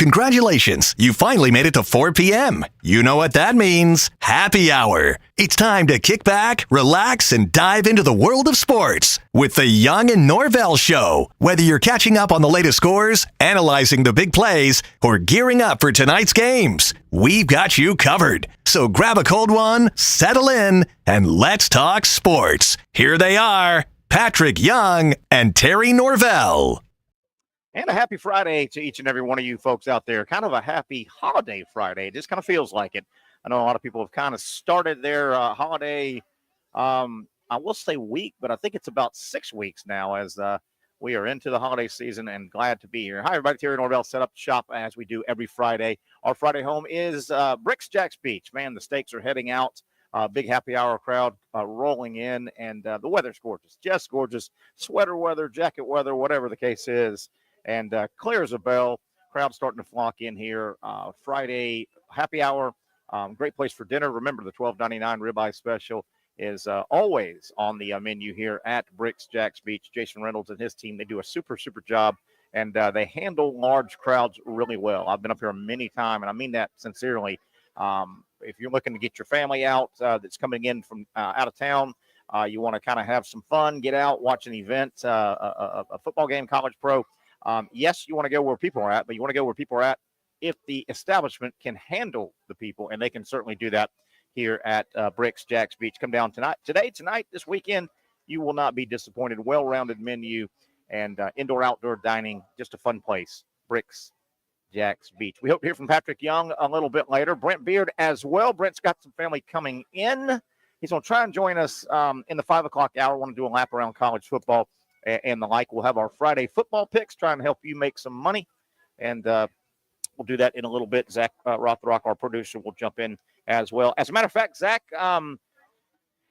Congratulations, you finally made it to 4 p.m. You know what that means. Happy hour. It's time to kick back, relax, and dive into the world of sports with the Young and Norvelle Show. Whether you're catching up on the latest scores, analyzing the big plays, or gearing up for tonight's games, we've got you covered. So grab a cold one, settle in, and let's talk sports. Here they are, Patrick Young and Terry Norvelle. And a happy Friday to each and every one of you folks out there. Kind of a happy holiday Friday. It just kind of feels like it. I know a lot of people have kind of started their holiday, I will say week, but I think it's about 6 weeks now as we are into the holiday season and glad to be here. Hi, everybody. Terry Norvelle set up shop as we do every Friday. Our Friday home is BRIX Jax Beach. Man, the stakes are heading out. Big happy hour crowd rolling in, and the weather's gorgeous. Just gorgeous. Sweater weather, jacket weather, whatever the case is. And clear as a bell, crowd starting to flock in here. Friday happy hour, great place for dinner. Remember, the $12.99 ribeye special is always on the menu here at BRIX Jax Beach. Jason Reynolds and his team, they do a super job, and they handle large crowds really well. I've been up here many times, and I mean that sincerely. If you're looking to get your family out that's coming in from out of town, you want to kind of have some fun, get out, watch an event, a football game, college pro. Yes, you want to go where people are at, but you want to go where people are at if the establishment can handle the people, and they can certainly do that here at BRIX Jax Beach. Come down tonight, this weekend. You will not be disappointed. Well-rounded menu and indoor-outdoor dining. Just a fun place. BRIX Jax Beach. We hope to hear from Patrick Young a little bit later. Brent Beard as well. Brent's got some family coming in. He's going to try and join us in the 5 o'clock hour. Want to do a lap around college football and the like. We'll have our Friday football picks, trying to help you make some money. And we'll do that in a little bit. Zach Rothrock, our producer, will jump in as well. As a matter of fact, Zach,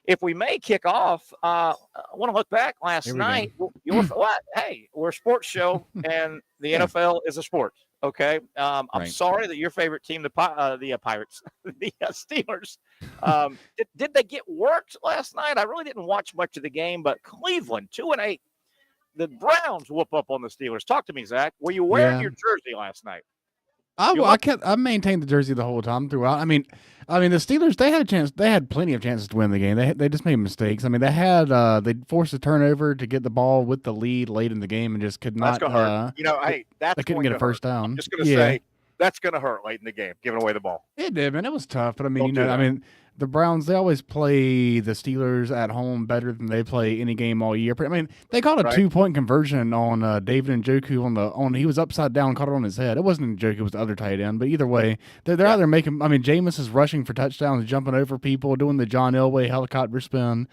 if we may kick off, I want to look back last night. Hey, we're a sports show, and the NFL is a sport. Okay. I'm sorry that your favorite team, the Pirates, the Steelers, did they get worked last night? I really didn't watch much of the game, but Cleveland, 2-8. The Browns whoop up on the Steelers. Talk to me, Zach. Were you wearing your jersey last night? I maintained the jersey the whole time throughout. I mean, the Steelers, they had a chance. They had plenty of chances to win the game. They just made mistakes. I mean, they forced a turnover to get the ball with the lead late in the game and just could not. That's gonna hurt. They couldn't get a first down. I'm just gonna say that's gonna hurt late in the game, giving away the ball. It did, man. It was tough, but I mean, the Browns, they always play the Steelers at home better than they play any game all year. I mean, they caught a 2-point conversion on David Njoku he was upside down, caught it on his head. It wasn't Njoku, it was the other tight end. But either way, they're out there making. I mean, Jameis is rushing for touchdowns, jumping over people, doing the John Elway helicopter spin.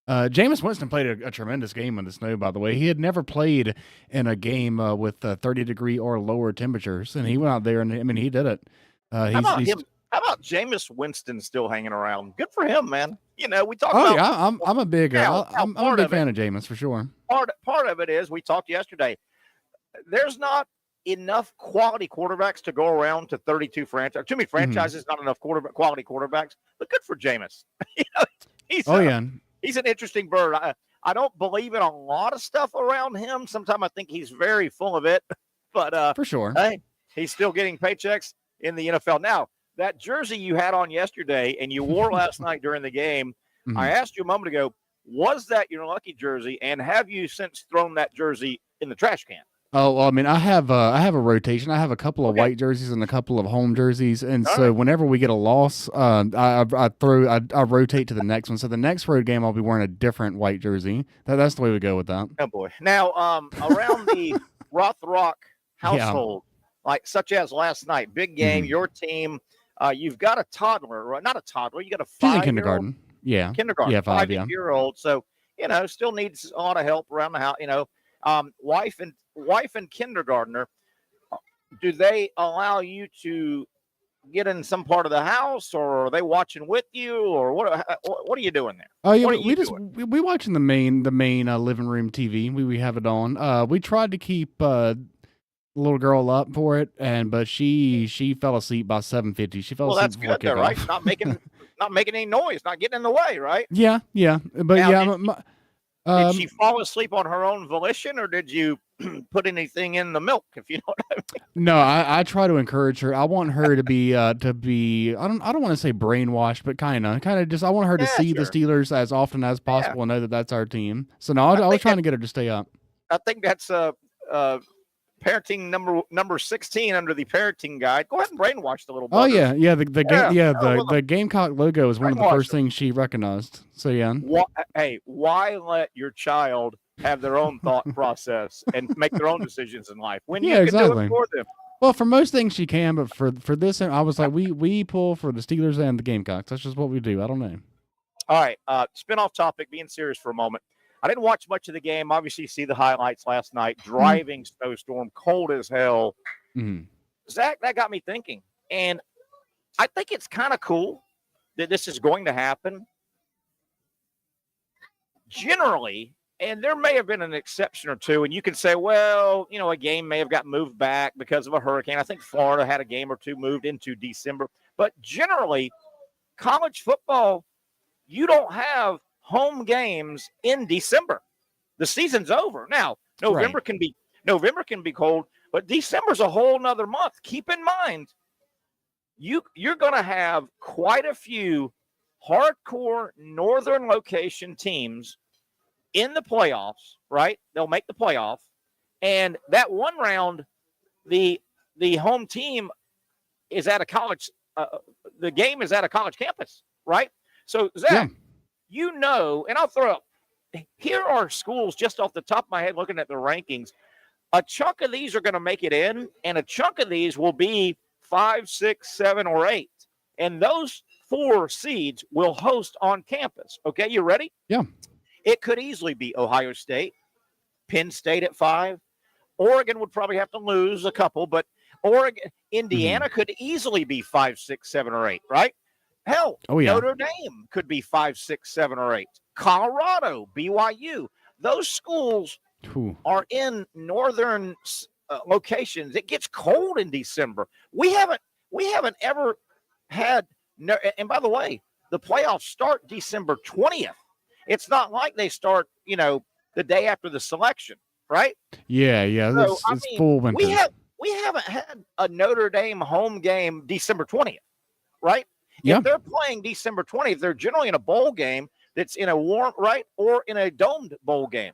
Jameis Winston played a tremendous game in the snow, by the way. He had never played in a game with 30-degree or lower temperatures, and he went out there, and I mean, he did it. How about Jameis Winston still hanging around? Good for him, man. We talk about. Oh yeah, I'm a big fan of Jameis for sure. Part of it is we talked yesterday. There's not enough quality quarterbacks to go around to 32 franchises. Too many franchises, not enough quality quarterbacks. But good for Jameis. He's an interesting bird. I don't believe in a lot of stuff around him. Sometimes I think he's very full of it. But for sure, hey, he's still getting paychecks in the NFL now. That jersey you had on yesterday and you wore last night during the game, I asked you a moment ago, was that your lucky jersey? And have you since thrown that jersey in the trash can? Oh, well, I mean, I have a rotation. I have a couple of white jerseys and a couple of home jerseys, and whenever we get a loss, I rotate to the next one. So the next road game, I'll be wearing a different white jersey. That's the way we go with that. Oh boy! Now, around the Rothrock household, like such as last night, big game, your team. You've got a toddler, right? Not a toddler. You got a 5-year-old. She's in kindergarten. Yeah. Kindergarten. Yeah, 5-year-old. So, still needs a lot of help around the house. Wife and kindergartner, do they allow you to get in some part of the house, or are they watching with you, or what are you doing there? Oh, yeah, we watching the main living room TV. We have it on. We tried to keep little girl up for it, but she fell asleep by 7:50. She fell asleep. Well, that's good, though, right? Not making any noise, not getting in the way, right? Yeah, but Did she fall asleep on her own volition, or did you put anything in the milk? If you know what I mean. No, I try to encourage her. I want her to be I don't want to say brainwashed, but kind of just I want her to see the Steelers as often as possible and know that that's our team. So no, I was trying to get her to stay up. I think that's parenting number 16 under the parenting guide. Go ahead and brainwash the little buggers. Oh yeah. The Gamecock logo is one of the first things she recognized. So yeah. Why let your child have their own thought process and make their own decisions in life when you can do it for them? Well, for most things she can, but for this, I was like, we pull for the Steelers and the Gamecocks. That's just what we do. I don't know. All right, spin off topic. Being serious for a moment. I didn't watch much of the game. Obviously, see the highlights last night. Driving snowstorm, cold as hell. Mm-hmm. Zach, that got me thinking. And I think it's kind of cool that this is going to happen. Generally, and there may have been an exception or two, and you can say, well, a game may have got moved back because of a hurricane. I think Florida had a game or two moved into December. But generally, college football, you don't have home games in December. The season's over. Now, November can be cold, but December's a whole nother month. Keep in mind, you're going to have quite a few hardcore northern location teams in the playoffs, right? They'll make the playoff. And that one round, the home team is at a college, the game is at a college campus, right? So, Zach, and I'll throw up, here are schools just off the top of my head looking at the rankings. A chunk of these are going to make it in, and a chunk of these will be 5, 6, 7, or 8. And those 4 seeds will host on campus. Okay, you ready? Yeah. It could easily be Ohio State, Penn State at 5. Oregon would probably have to lose a couple, but Indiana could easily be 5, 6, 7, or 8, right? Hell, Notre Dame could be 5, 6, 7, or 8. Colorado, BYU. Those schools are in northern locations. It gets cold in December. We haven't ever had and by the way, the playoffs start December 20th. It's not like they start, the day after the selection, right? Yeah. So, it's full winter. We haven't had a Notre Dame home game December 20th, right? Yeah. If they're playing December 20th, they're generally in a bowl game that's in a warm, right, or in a domed bowl game.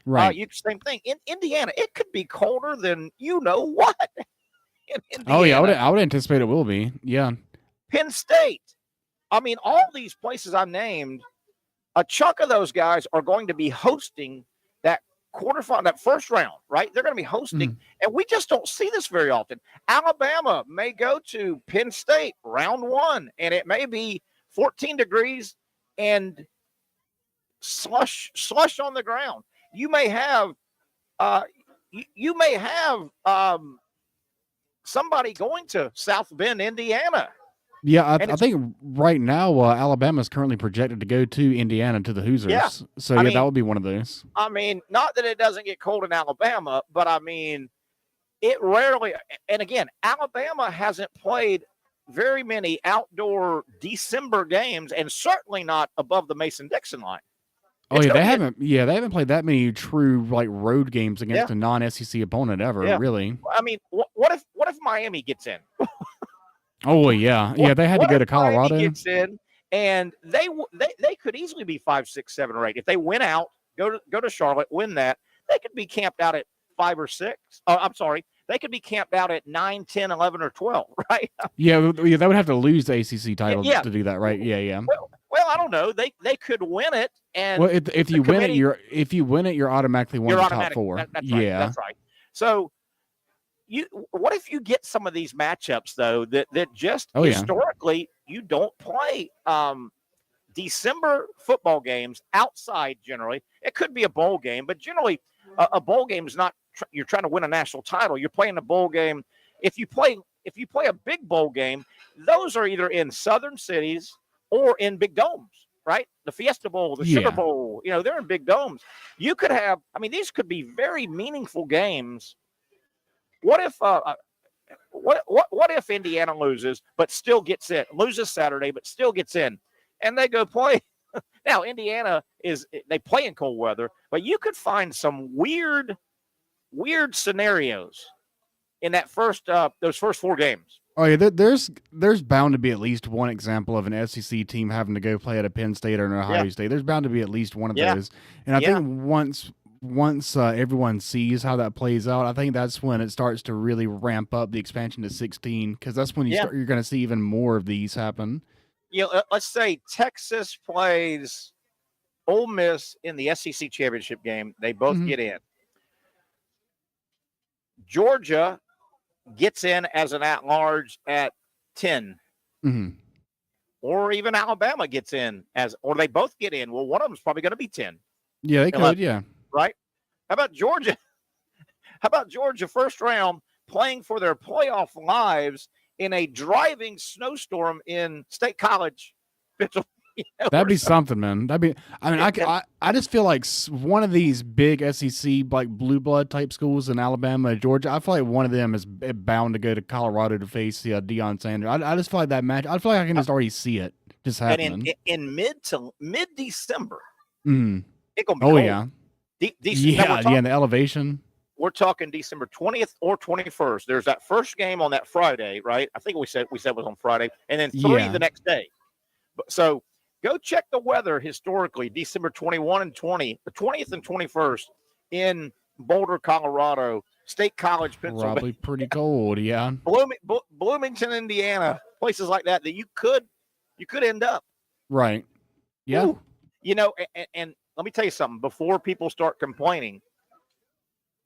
Right. Same thing. In Indiana, it could be colder than what. Oh, yeah, I would anticipate it will be. Yeah. Penn State. I mean, all these places I named, a chunk of those guys are going to be hosting that quarterfinal, that first round, right? They're going to be hosting, and we just don't see this very often. Alabama may go to Penn State round 1, and it may be 14 degrees and slush on the ground. You may have somebody going to South Bend, Indiana. Yeah, I think right now Alabama is currently projected to go to Indiana to the Hoosiers. Yeah. So that would be one of those. I mean, not that it doesn't get cold in Alabama, but I mean, it rarely. And again, Alabama hasn't played very many outdoor December games, and certainly not above the Mason-Dixon line. They haven't played that many true road games against a non-SEC opponent ever. Yeah. Really. I mean, what if Miami gets in? Oh yeah, they had to go to Colorado. Miami gets in, and they could easily be 5, 6, 7, or 8 if they win out. Go to Charlotte, win that. They could be camped out at 5 or 6. Oh, I'm sorry, they could be camped out at 9, 10, 11, or 12. Right? Yeah, they would have to lose the ACC title to do that, right? Yeah. Well, I don't know. They could win it, and if you win it, you're automatically one of the top 4. That's right. That's right. So. What if you get some of these matchups though that just historically you don't play December football games outside generally? It could be a bowl game, but generally a bowl game is not. You're trying to win a national title. You're playing a bowl game. If you play a big bowl game, those are either in southern cities or in big domes, right? The Fiesta Bowl, the Sugar Bowl. They're in big domes. You could have. I mean, these could be very meaningful games. What if Indiana loses but still gets in? Loses Saturday but still gets in, and they go play Now, Indiana they play in cold weather, but you could find some weird scenarios in that those first 4 games. Oh yeah, there's bound to be at least one example of an SEC team having to go play at a Penn State or an Ohio State. There's bound to be at least one of those. And I think once everyone sees how that plays out, I think that's when it starts to really ramp up the expansion to 16, because that's when you're going to see even more of these happen. Let's say Texas plays Ole Miss in the SEC championship game. They both get in. Georgia gets in as an at-large at 10. Or even Alabama gets in or they both get in. Well, one of them's probably going to be 10. Yeah, they could, Right? How about Georgia? How about Georgia first round playing for their playoff lives in a driving snowstorm in State College, Pennsylvania? That'd be something, man. I just feel like one of these big SEC like blue blood type schools in Alabama and Georgia, I feel like one of them is bound to go to Colorado to face Deion Sanders. I just feel like that match. I feel like I can just already see it just happening. And in mid December, it gonna be cold. Yeah. The elevation. We're talking December 20th or 21st. There's that first game on that Friday, right? I think we said it was on Friday, and then 3 the next day. So go check the weather historically, December 21 and 20, the 20th and 21st in Boulder, Colorado, State College, Pennsylvania. Probably pretty cold, yeah. Bloomington, Indiana, places like that you could end up. Right. Yeah. Ooh. And let me tell you something before people start complaining.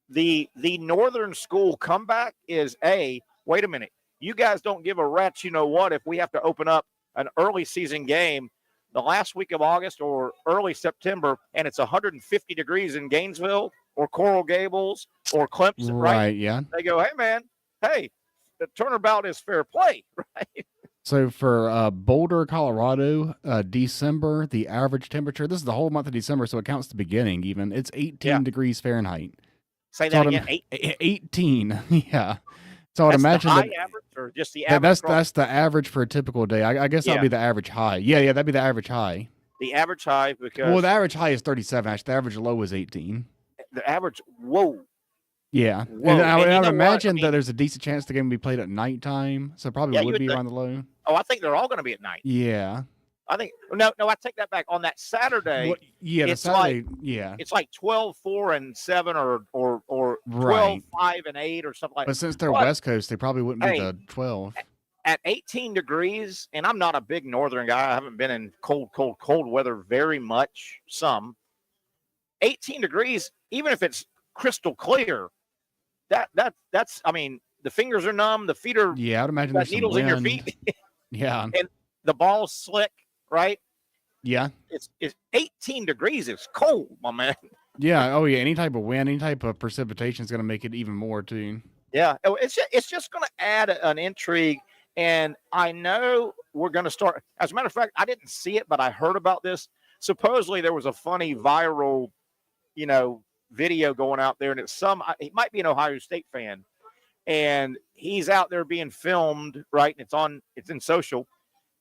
The Northern School comeback is wait a minute. You guys don't give a rat's you know what if we have to open up an early season game the last week of August or early September, and it's 150 degrees in Gainesville or Coral Gables or Clemson, right? Yeah. They go, hey, man, the turnabout is fair play, right? So for Boulder, Colorado, December, the average temperature, this is the whole month of December, so it counts the beginning even, it's 18 degrees Fahrenheit. Say that again, 18, yeah. So I'd imagine the high average or just the average? That's the average for a typical day. I guess that'd be the average high. Yeah, that'd be the average high. The average high because the average high is 37. Actually, the average low is 18. The average, whoa. Yeah, and I would imagine that there's a decent chance the game will be played at nighttime, so probably would be around the low. Oh, I think they're all going to be at night. Yeah. I think no, I take that back. On that Saturday, it's like 12, 4, and 7 or 12, 5, and 8 or something like that. But since they're West Coast, they probably wouldn't be the 12. At 18 degrees, and I'm not a big northern guy. I haven't been in cold weather very much. 18 degrees, even if it's crystal clear, that's I mean, the fingers are numb, the feet are I'd imagine there's needles in your feet. Yeah. And the ball's slick, right? Yeah. It's 18 degrees. It's cold, my man. Yeah. Oh, yeah. Any type of wind, any type of precipitation is going to make it even more, too. Yeah. It's just going to add an intrigue. And I know we're going to start. As a matter of fact, I didn't see it, but I heard about this. Supposedly there was a funny viral, video going out there, and he might be an Ohio State fan, and he's out there being filmed, right? And it's in social.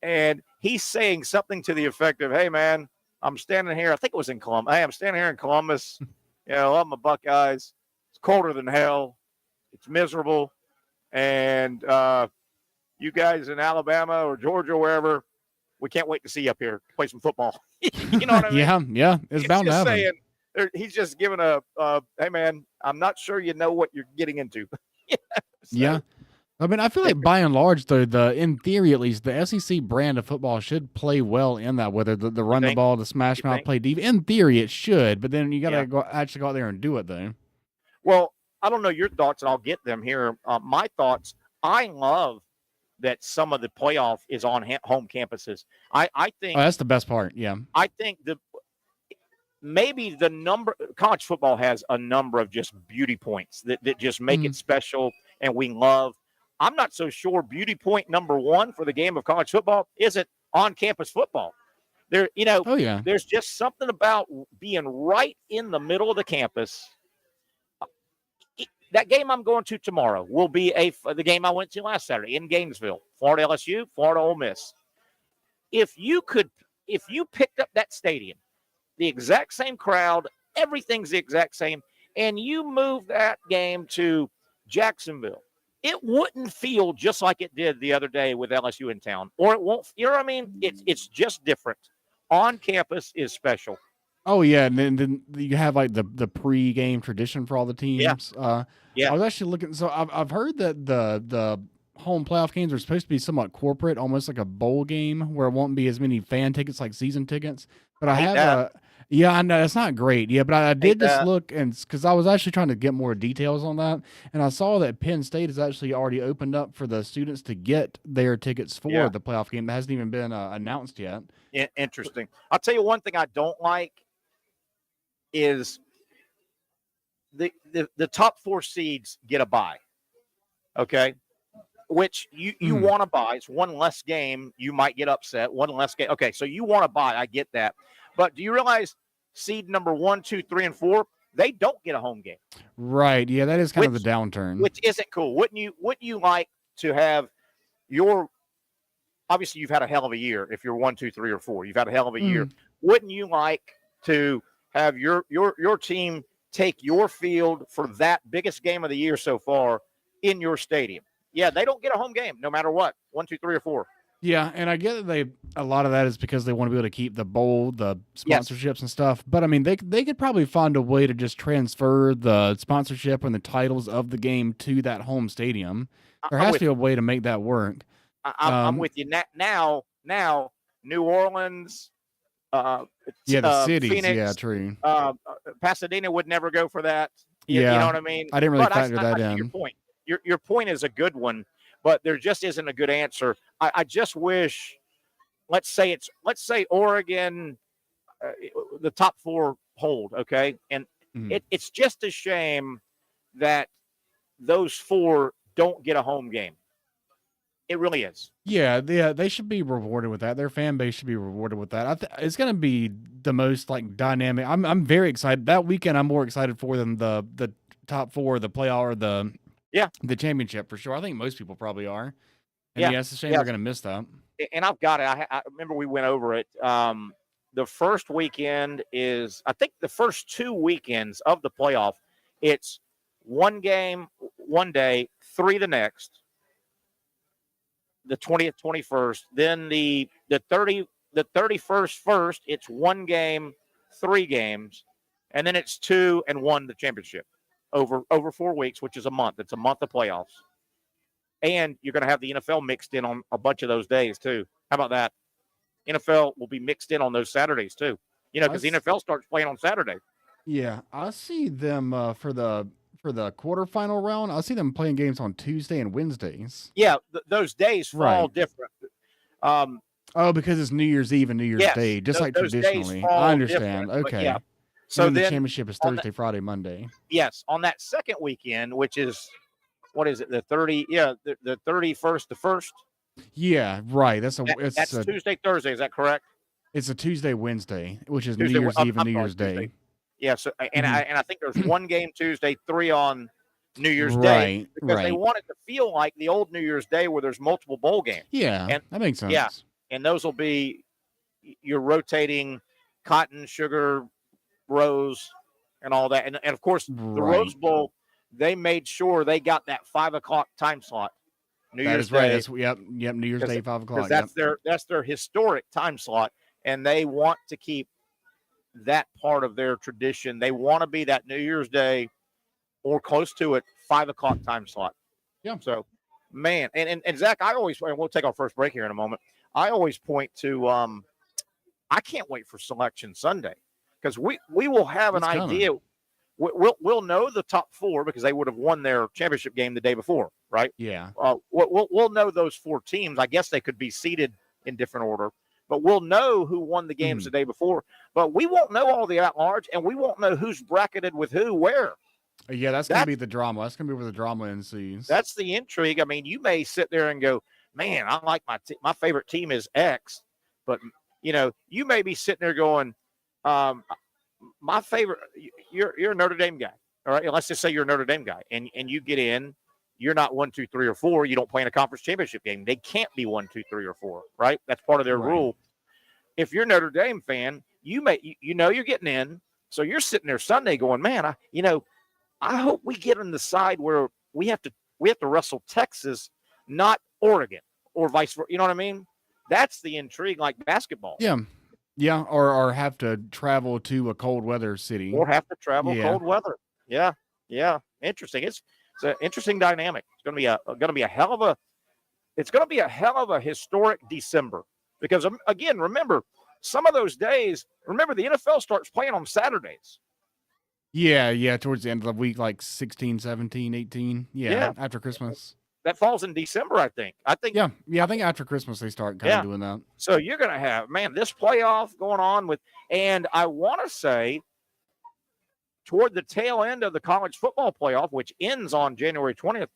And he's saying something to the effect of, hey, man, I'm standing here. I think it was in Columbus. Hey, I'm standing here in Columbus. I love my Buckeyes. It's colder than hell. It's miserable. And you guys in Alabama or Georgia or wherever, we can't wait to see you up here play some football. You know what I mean? Yeah. It's bound to happen. He's just giving hey, man, I'm not sure you know what you're getting into. Yeah. I mean, I feel like by and large, though, in theory at least, the SEC brand of football should play well in that, whether the run the ball, the smash mouth, play deep. In theory, it should, but then you got to actually go out there and do it, though. Well, I don't know your thoughts, and I'll get them here. My thoughts, I love that some of the playoff is on home campuses. I think that's the best part, yeah. I think maybe college football has a number of just beauty points that just make it special, and we love. I'm not so sure beauty point number one for the game of college football isn't on-campus football. There's just something about being right in the middle of the campus. That game I'm going to tomorrow will be the game I went to last Saturday in Gainesville, Florida LSU, Florida Ole Miss. If you could if you picked up that stadium, the exact same crowd, everything's the exact same, and you move that game to Jacksonville, it wouldn't feel just like it did the other day with LSU in town, or it won't. You know what I mean? It's just different. On campus is special. Oh yeah, and then you have like the pre-game tradition for all the teams. Yeah. I was actually looking. So I've heard that the home playoff games are supposed to be somewhat corporate, almost like a bowl game, where it won't be as many fan tickets like season tickets. But I have yeah, I know it's not great. Yeah, but I did just look, and because I was actually trying to get more details on that, and I saw that Penn State has actually already opened up for the students to get their tickets for the playoff game. That hasn't even been announced yet. Interesting. I'll tell you one thing I don't like is the top 4 seeds get a bye. Okay. Which you want to buy. It's one less game. You might get upset. One less game. Okay. So you want to buy. I get that. But do you realize seed number 1, 2, 3, and 4, they don't get a home game? Right. Yeah. That is kind of the downturn. Which isn't cool. Wouldn't you like to have your, obviously you've had a hell of a year. If you're 1, 2, 3, or 4, you've had a hell of a year. Wouldn't you like to have your team take your field for that biggest game of the year so far in your stadium? Yeah, they don't get a home game no matter what. 1, 2, 3, or 4. Yeah, and I get that a lot of that is because they want to be able to keep the bowl, the sponsorships and stuff. But I mean, they could probably find a way to just transfer the sponsorship and the titles of the game to that home stadium. There has to be a way to make that work. I'm with you now. New Orleans, the cities, Phoenix, true. Pasadena would never go for that. You know what I mean? I didn't really factor that in. Your point. Your point is a good one, but there just isn't a good answer. I just wish, let's say Oregon, the top 4 hold, okay? And it's just a shame that those 4 don't get a home game. It really is. Yeah, they should be rewarded with that. Their fan base should be rewarded with that. It's going to be the most like dynamic. I'm very excited. That weekend I'm more excited for than the top 4, the playoff, or the championship for sure. I think most people probably are. And it's a shame they're going to miss that. And I've got it. I remember we went over it. The first weekend is, I think the first 2 weekends of the playoff, it's 1 game one day, 3 the next, the 20th, 21st. Then the 31st first, it's 1 game, 3 games, and then it's 2 and 1 the championship over 4 weeks, which is a month. It's a month of playoffs. And you're going to have the NFL mixed in on a bunch of those days, too. How about that? NFL will be mixed in on those Saturdays, too. Because the NFL starts playing on Saturday. Yeah, I see them for the quarterfinal round. I see them playing games on Tuesday and Wednesdays. Yeah, those days fall different. Because it's New Year's Eve and New Year's Day, just like traditionally. I understand. Okay. So then the championship is Thursday, Friday, Monday. Yes, on that second weekend, which is, what is it? The 30? Yeah, the 31st, the first. Yeah, right. That's Tuesday, Thursday. Is that correct? It's a Tuesday, Wednesday, which is Tuesday, New Year's Eve and New Year's Day. Yeah. So, and I think there's 1 game Tuesday, 3 on New Year's Day, because they want it to feel like the old New Year's Day where there's multiple bowl games. Yeah, and that makes sense. Yeah, and those will be your rotating cotton, sugar, rose, and all that, and of course the Rose Bowl. They made sure they got that 5 o'clock time slot. New Year's Day. Yep. New Year's Day, 5 o'clock. That's their historic time slot, and they want to keep that part of their tradition. They want to be that New Year's Day or close to it 5 o'clock time slot. Yeah. So, man, and Zach, and we'll take our first break here in a moment. I always point to I can't wait for Selection Sunday, because we will have an idea. We'll know the top 4 because they would have won their championship game the day before, right? Yeah. We'll know those 4 teams. I guess they could be seeded in different order, but we'll know who won the games the day before. But we won't know all the at-large, and we won't know who's bracketed with who where. Yeah, that's going to be the drama. That's going to be where the drama ensues. That's the intrigue. I mean, you may sit there and go, man, I like my favorite team is X, but you may be sitting there going, my favorite, you're a Notre Dame guy, all right? And let's just say you're a Notre Dame guy, and you get in, you're not 1, 2, 3, or 4. You don't play in a conference championship game. They can't be 1, 2, 3, or 4, right? That's part of their rule. if you're a Notre Dame fan, you know you're getting in, so you're sitting there Sunday going, man, I hope we get on the side where we have to wrestle Texas, not Oregon, or vice versa. You know what I mean? That's the intrigue, like basketball. Yeah, or have to travel to a cold weather city, or have to travel cold weather. Yeah, interesting. It's an interesting dynamic. It's going to be a hell of a historic December, because again, remember some of those days. Remember, the NFL starts playing on Saturdays. Yeah, towards the end of the week, like 16, 17, 18. Yeah, after Christmas. That falls in December, I think. Yeah, I think after Christmas they start kind of doing that. So you're going to have, this playoff going on and I want to say toward the tail end of the college football playoff, which ends on January 20th,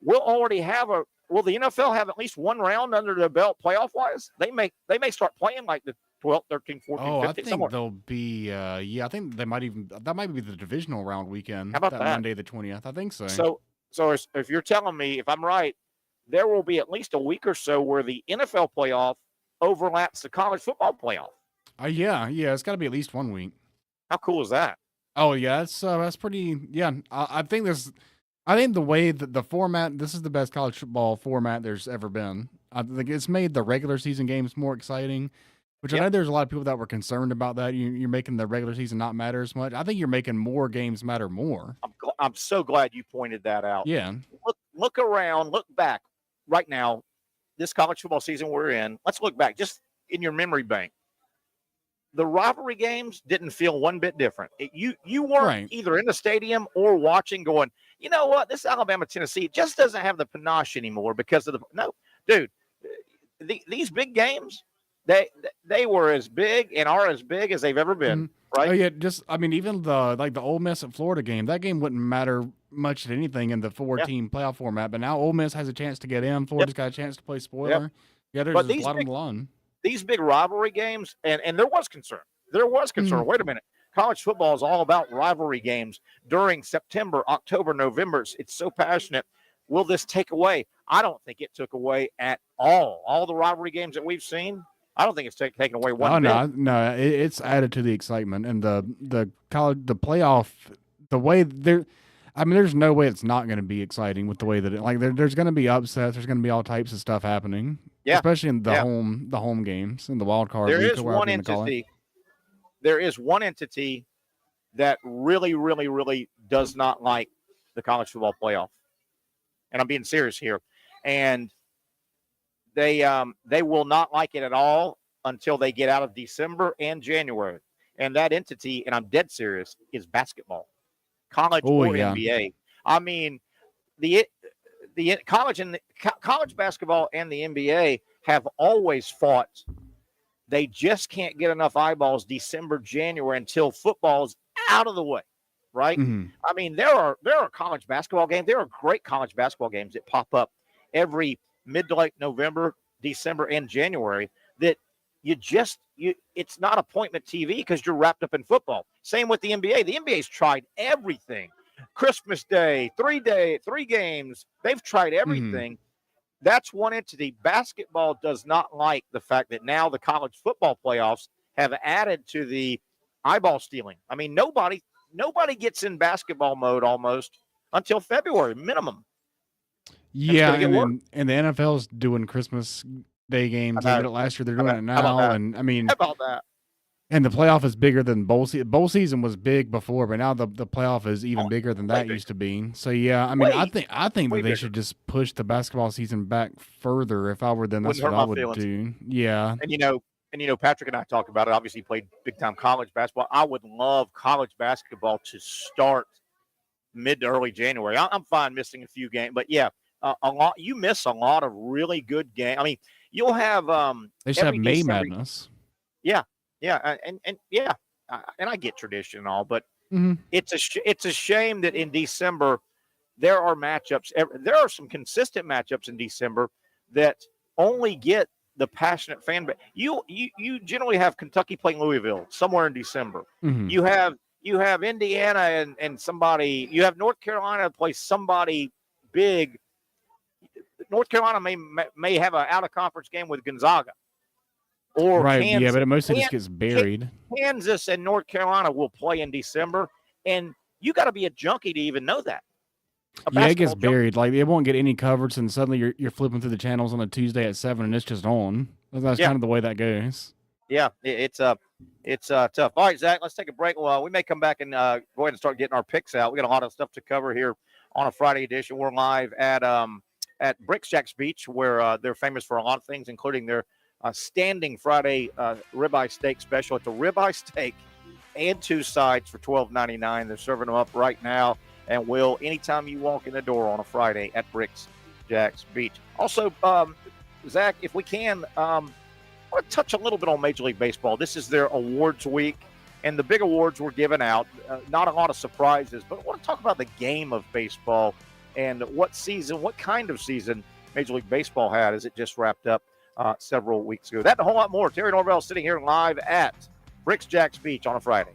will the NFL have at least one round under the belt playoff-wise? They may start playing like the 12th, 13th, 14th, 15th. I think somewhere. they'll be, I think that might be the divisional round weekend. How about that? Monday the 20th? I think so. So if you're telling me, if I'm right, there will be at least a week or so where the NFL playoff overlaps the college football playoff. Yeah, it's got to be at least 1 week. How cool is that? Oh yeah, that's pretty. Yeah, I think the way that the format, this is the best college football format there's ever been. I think it's made the regular season games more exciting, which I know there's a lot of people that were concerned about that. You're making the regular season not matter as much. I think you're making more games matter more. I'm so glad you pointed that out. Yeah. Look around, look back right now, this college football season we're in. Let's look back just in your memory bank. The rivalry games didn't feel one bit different. You weren't either in the stadium or watching going, you know what, this Alabama-Tennessee just doesn't have the panache anymore because of these big games, they were as big and are as big as they've ever been, right? Oh yeah, even the Ole Miss and Florida game, that game wouldn't matter much at anything in the 4-team playoff format, but now Ole Miss has a chance to get in. Florida's got a chance to play spoiler. Yeah, there's a lot on the line. These big rivalry games, and there was concern. Wait a minute. College football is all about rivalry games during September, October, November. It's so passionate. Will this take away? I don't think it took away at all. All the rivalry games that we've seen, I don't think it's taken away one bit. No, it's added to the excitement and the college, the playoff, the way there. I mean, there's no way it's not going to be exciting with the way that there's going to be upsets. There's going to be all types of stuff happening. Yeah, especially in the home games and the wild card. There is one entity. There is one entity that really, really, really does not like the college football playoff, and I'm being serious here. And they will not like it at all until they get out of December and January. And that entity, and I'm dead serious, is basketball, college or NBA. I mean, the college basketball and the NBA have always fought. They just can't get enough eyeballs December, January until football's out of the way, right? Mm-hmm. I mean, there are college basketball games. There are great college basketball games that pop up every mid to late November, December, and January that it's not appointment TV because you're wrapped up in football. Same with the NBA. The NBA's tried everything. Christmas Day, 3 games. They've tried everything. Mm-hmm. That's one entity. Basketball does not like the fact that now the college football playoffs have added to the eyeball stealing. I mean, nobody gets in basketball mode almost until February minimum. Yeah, and the NFL's doing Christmas Day games. They did it last year. They're doing it now, and I mean, how about that? And the playoff is bigger than bowl season. Bowl season was big before, but now the playoff is even bigger than that used to be. So yeah, I mean, I think that they should just push the basketball season back further. If I were them, that's what I would do. Yeah. And you know, Patrick and I talked about it. Obviously, played big time college basketball. I would love college basketball to start mid to early January. I'm fine missing a few games, but yeah, you miss a lot of really good games. I mean, you'll have they should have May Madness. Yeah. Yeah, and I get tradition and all, but it's a shame that in December there are matchups. There are some consistent matchups in December that only get the passionate fan base. You generally have Kentucky playing Louisville somewhere in December. Mm-hmm. You have Indiana and somebody. You have North Carolina play somebody big. North Carolina may have an out of conference game with Gonzaga. or right, Kansas. Yeah, but it mostly just gets buried. Kansas and North Carolina will play in December, and you got to be a junkie to even know that. Yeah, it gets buried. Like, it won't get any coverage, and suddenly you're flipping through the channels on a Tuesday at 7, and it's just on. That's kind of the way that goes. Yeah, it's tough. All right, Zach, let's take a break. Well, we may come back and go ahead and start getting our picks out. We got a lot of stuff to cover here on a Friday edition. We're live at BRIX Jack's Beach, where they're famous for a lot of things, including their standing Friday ribeye steak special. It's a ribeye steak and 2 sides for $12.99. They're serving them up right now, and will anytime you walk in the door on a Friday at BRIX Jack's Beach. Also, Zach, if we can, I want to touch a little bit on Major League Baseball. This is their awards week, and the big awards were given out. Not a lot of surprises, but I want to talk about the game of baseball and what kind of season Major League Baseball had as it just wrapped up several weeks ago. That and a whole lot more. Terry Norvelle sitting here live at BRIX Jack's Beach on a Friday.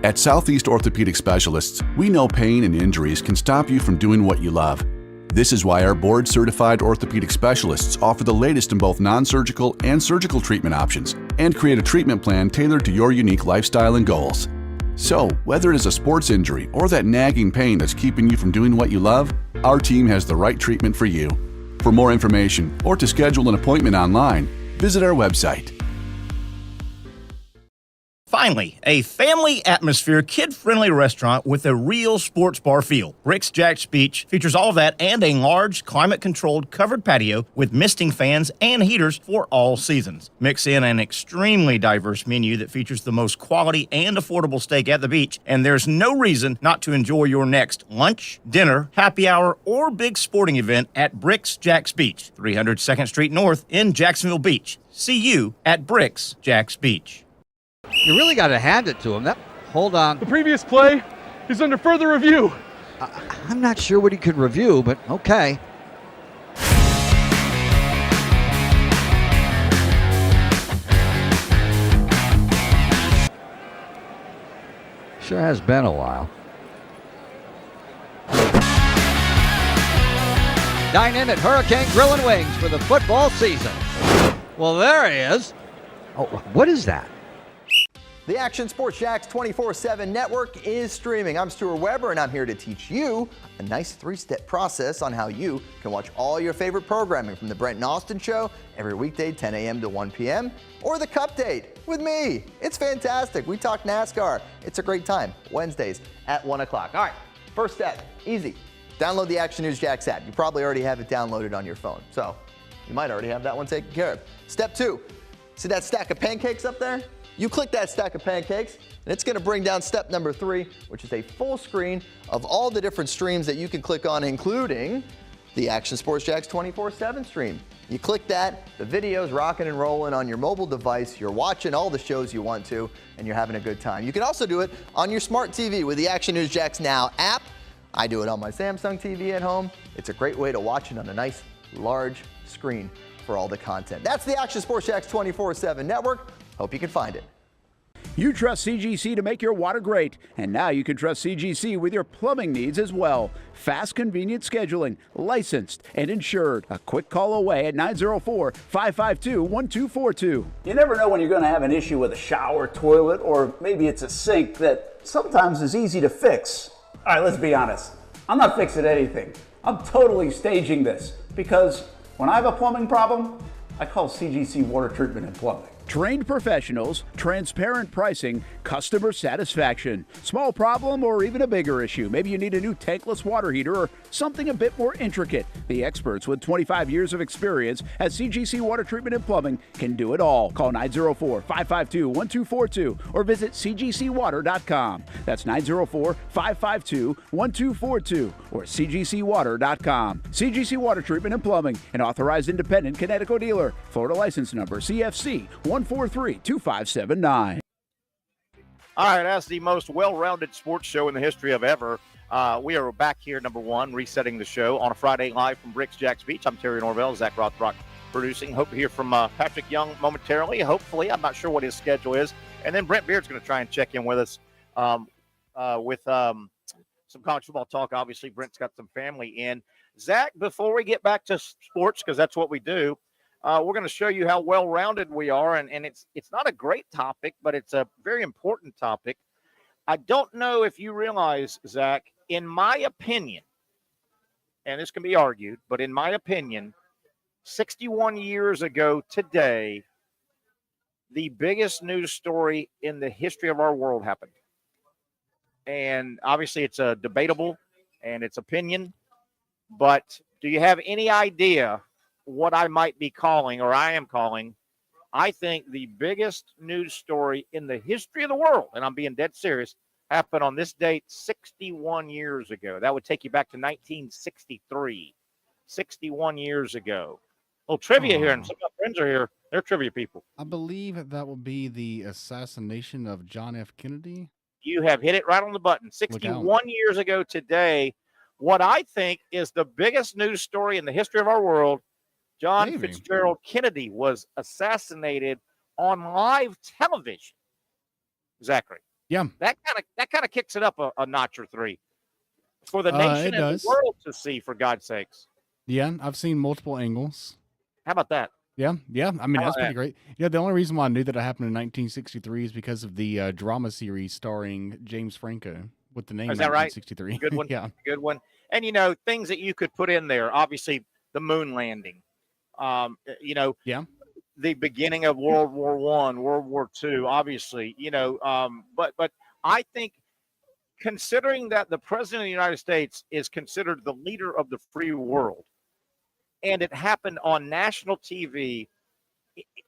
At Southeast Orthopedic Specialists, we know pain and injuries can stop you from doing what you love. This is why our board-certified orthopedic specialists offer the latest in both non-surgical and surgical treatment options and create a treatment plan tailored to your unique lifestyle and goals. So, whether it is a sports injury or that nagging pain that's keeping you from doing what you love, our team has the right treatment for you. For more information or to schedule an appointment online, visit our website. Finally, a family atmosphere, kid-friendly restaurant with a real sports bar feel. BRIX Jack's Beach features all of that and a large, climate-controlled covered patio with misting fans and heaters for all seasons. Mix in an extremely diverse menu that features the most quality and affordable steak at the beach, and there's no reason not to enjoy your next lunch, dinner, happy hour, or big sporting event at BRIX Jack's Beach, 300 2nd Street North in Jacksonville Beach. See you at BRIX Jack's Beach. You really got to hand it to him. Hold on. The previous play is under further review. I'm not sure what he could review, but okay. Sure has been a while. Dine in at Hurricane Grill and Wings for the football season. Well, there he is. Oh, what is that? The Action Sports Jax 24/7 network is streaming. I'm Stuart Weber, and I'm here to teach you a nice 3-step process on how you can watch all your favorite programming from the Brent and Austin Show every weekday 10 a.m. to 1 p.m. or the Cup Date with me. It's fantastic. We talk NASCAR. It's a great time. Wednesdays at 1 o'clock. All right, first step, easy. Download the Action News Jax app. You probably already have it downloaded on your phone, so you might already have that one taken care of. Step 2, see that stack of pancakes up there? You click that stack of pancakes, and it's going to bring down step number 3, which is a full screen of all the different streams that you can click on, including the Action Sports Jax 24/7 stream. You click that, the video's rocking and rolling on your mobile device, you're watching all the shows you want to, and you're having a good time. You can also do it on your smart TV with the Action News Jax Now app. I do it on my Samsung TV at home. It's a great way to watch it on a nice, large screen for all the content. That's the Action Sports Jax 24/7 network. Hope you can find it. You trust CGC to make your water great, and now you can trust CGC with your plumbing needs as well. Fast, convenient scheduling, licensed and insured. A quick call away at 904-552-1242. You never know when you're going to have an issue with a shower, toilet, or maybe it's a sink that sometimes is easy to fix. All right, let's be honest. I'm not fixing anything. I'm totally staging this because when I have a plumbing problem, I call CGC Water Treatment and Plumbing. Trained professionals, transparent pricing, customer satisfaction. Small problem or even a bigger issue. Maybe you need a new tankless water heater or something a bit more intricate. The experts with 25 years of experience at CGC Water Treatment and Plumbing can do it all. Call 904-552-1242 or visit cgcwater.com. That's 904-552-1242 or cgcwater.com. CGC Water Treatment and Plumbing, an authorized independent Connecticut dealer. Florida license number CFC 1432579. All right, as the most well-rounded sports show in the history of ever, we are back here, number one, resetting the show on a Friday live from BRIX Jax Beach. I'm Terry Norvelle, Zach Rothrock producing. Hope to hear from Patrick Young momentarily. Hopefully, I'm not sure what his schedule is. And then Brent Beard's going to try and check in with us with some college football talk. Obviously, Brent's got some family in. Zach, before we get back to sports, because that's what we do, we're going to show you how well-rounded we are, and it's not a great topic, but it's a very important topic. I don't know if you realize, Zach, in my opinion, and this can be argued, but in my opinion, 61 years ago today, the biggest news story in the history of our world happened. And obviously it's debatable and it's opinion, but do you have any idea what I might be calling, or I am calling, I think the biggest news story in the history of the world, and I'm being dead serious, happened on this date 61 years ago. That would take you back to 1963, 61 years ago. A little trivia here, and some of my friends are here. They're trivia people. I believe that will be the assassination of John F. Kennedy. You have hit it right on the button. 61 years ago today, what I think is the biggest news story in the history of our world, John Fitzgerald Kennedy was assassinated on live television. Zachary. Yeah. That kind of kicks it up a notch or three for the nation and the world to see, for God's sakes. Yeah, I've seen multiple angles. How about that? Yeah. I mean, that's pretty great. Yeah, the only reason why I knew that it happened in 1963 is because of the drama series starring James Franco with the name 1963. Right? Good one. Yeah. Good one. And, things that you could put in there, obviously the moon landing, the beginning of World War I, World War II, obviously, but I think considering that the president of the United States is considered the leader of the free world, and it happened on national TV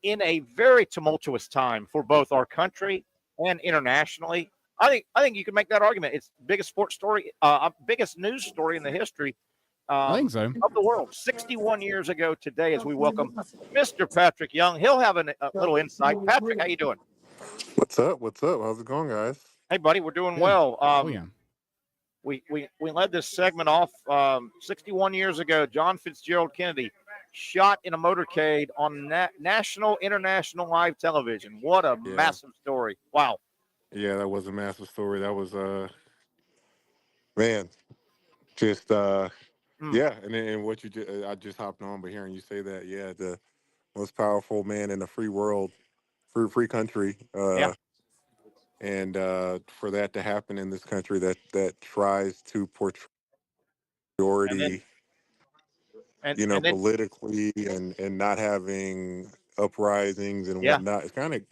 in a very tumultuous time for both our country and internationally, I think you can make that argument. It's the biggest sports story, biggest news story in the history I think so. of the world. 61 years ago today, as we welcome Mr. Patrick Young. He'll have a little insight. Patrick, how you doing? What's up? How's it going, guys? Hey, buddy, we're doing well. Yeah. We led this segment off 61 years ago. John Fitzgerald Kennedy shot in a motorcade on national, international live television. What a massive story. Wow. Yeah, that was a massive story. That was, man, just, yeah. And what you did, I just hopped on, but hearing you say that, yeah, the most powerful man in the free world, free country. And for that to happen in this country that tries to portray majority, politically and not having uprisings and whatnot, it's kind of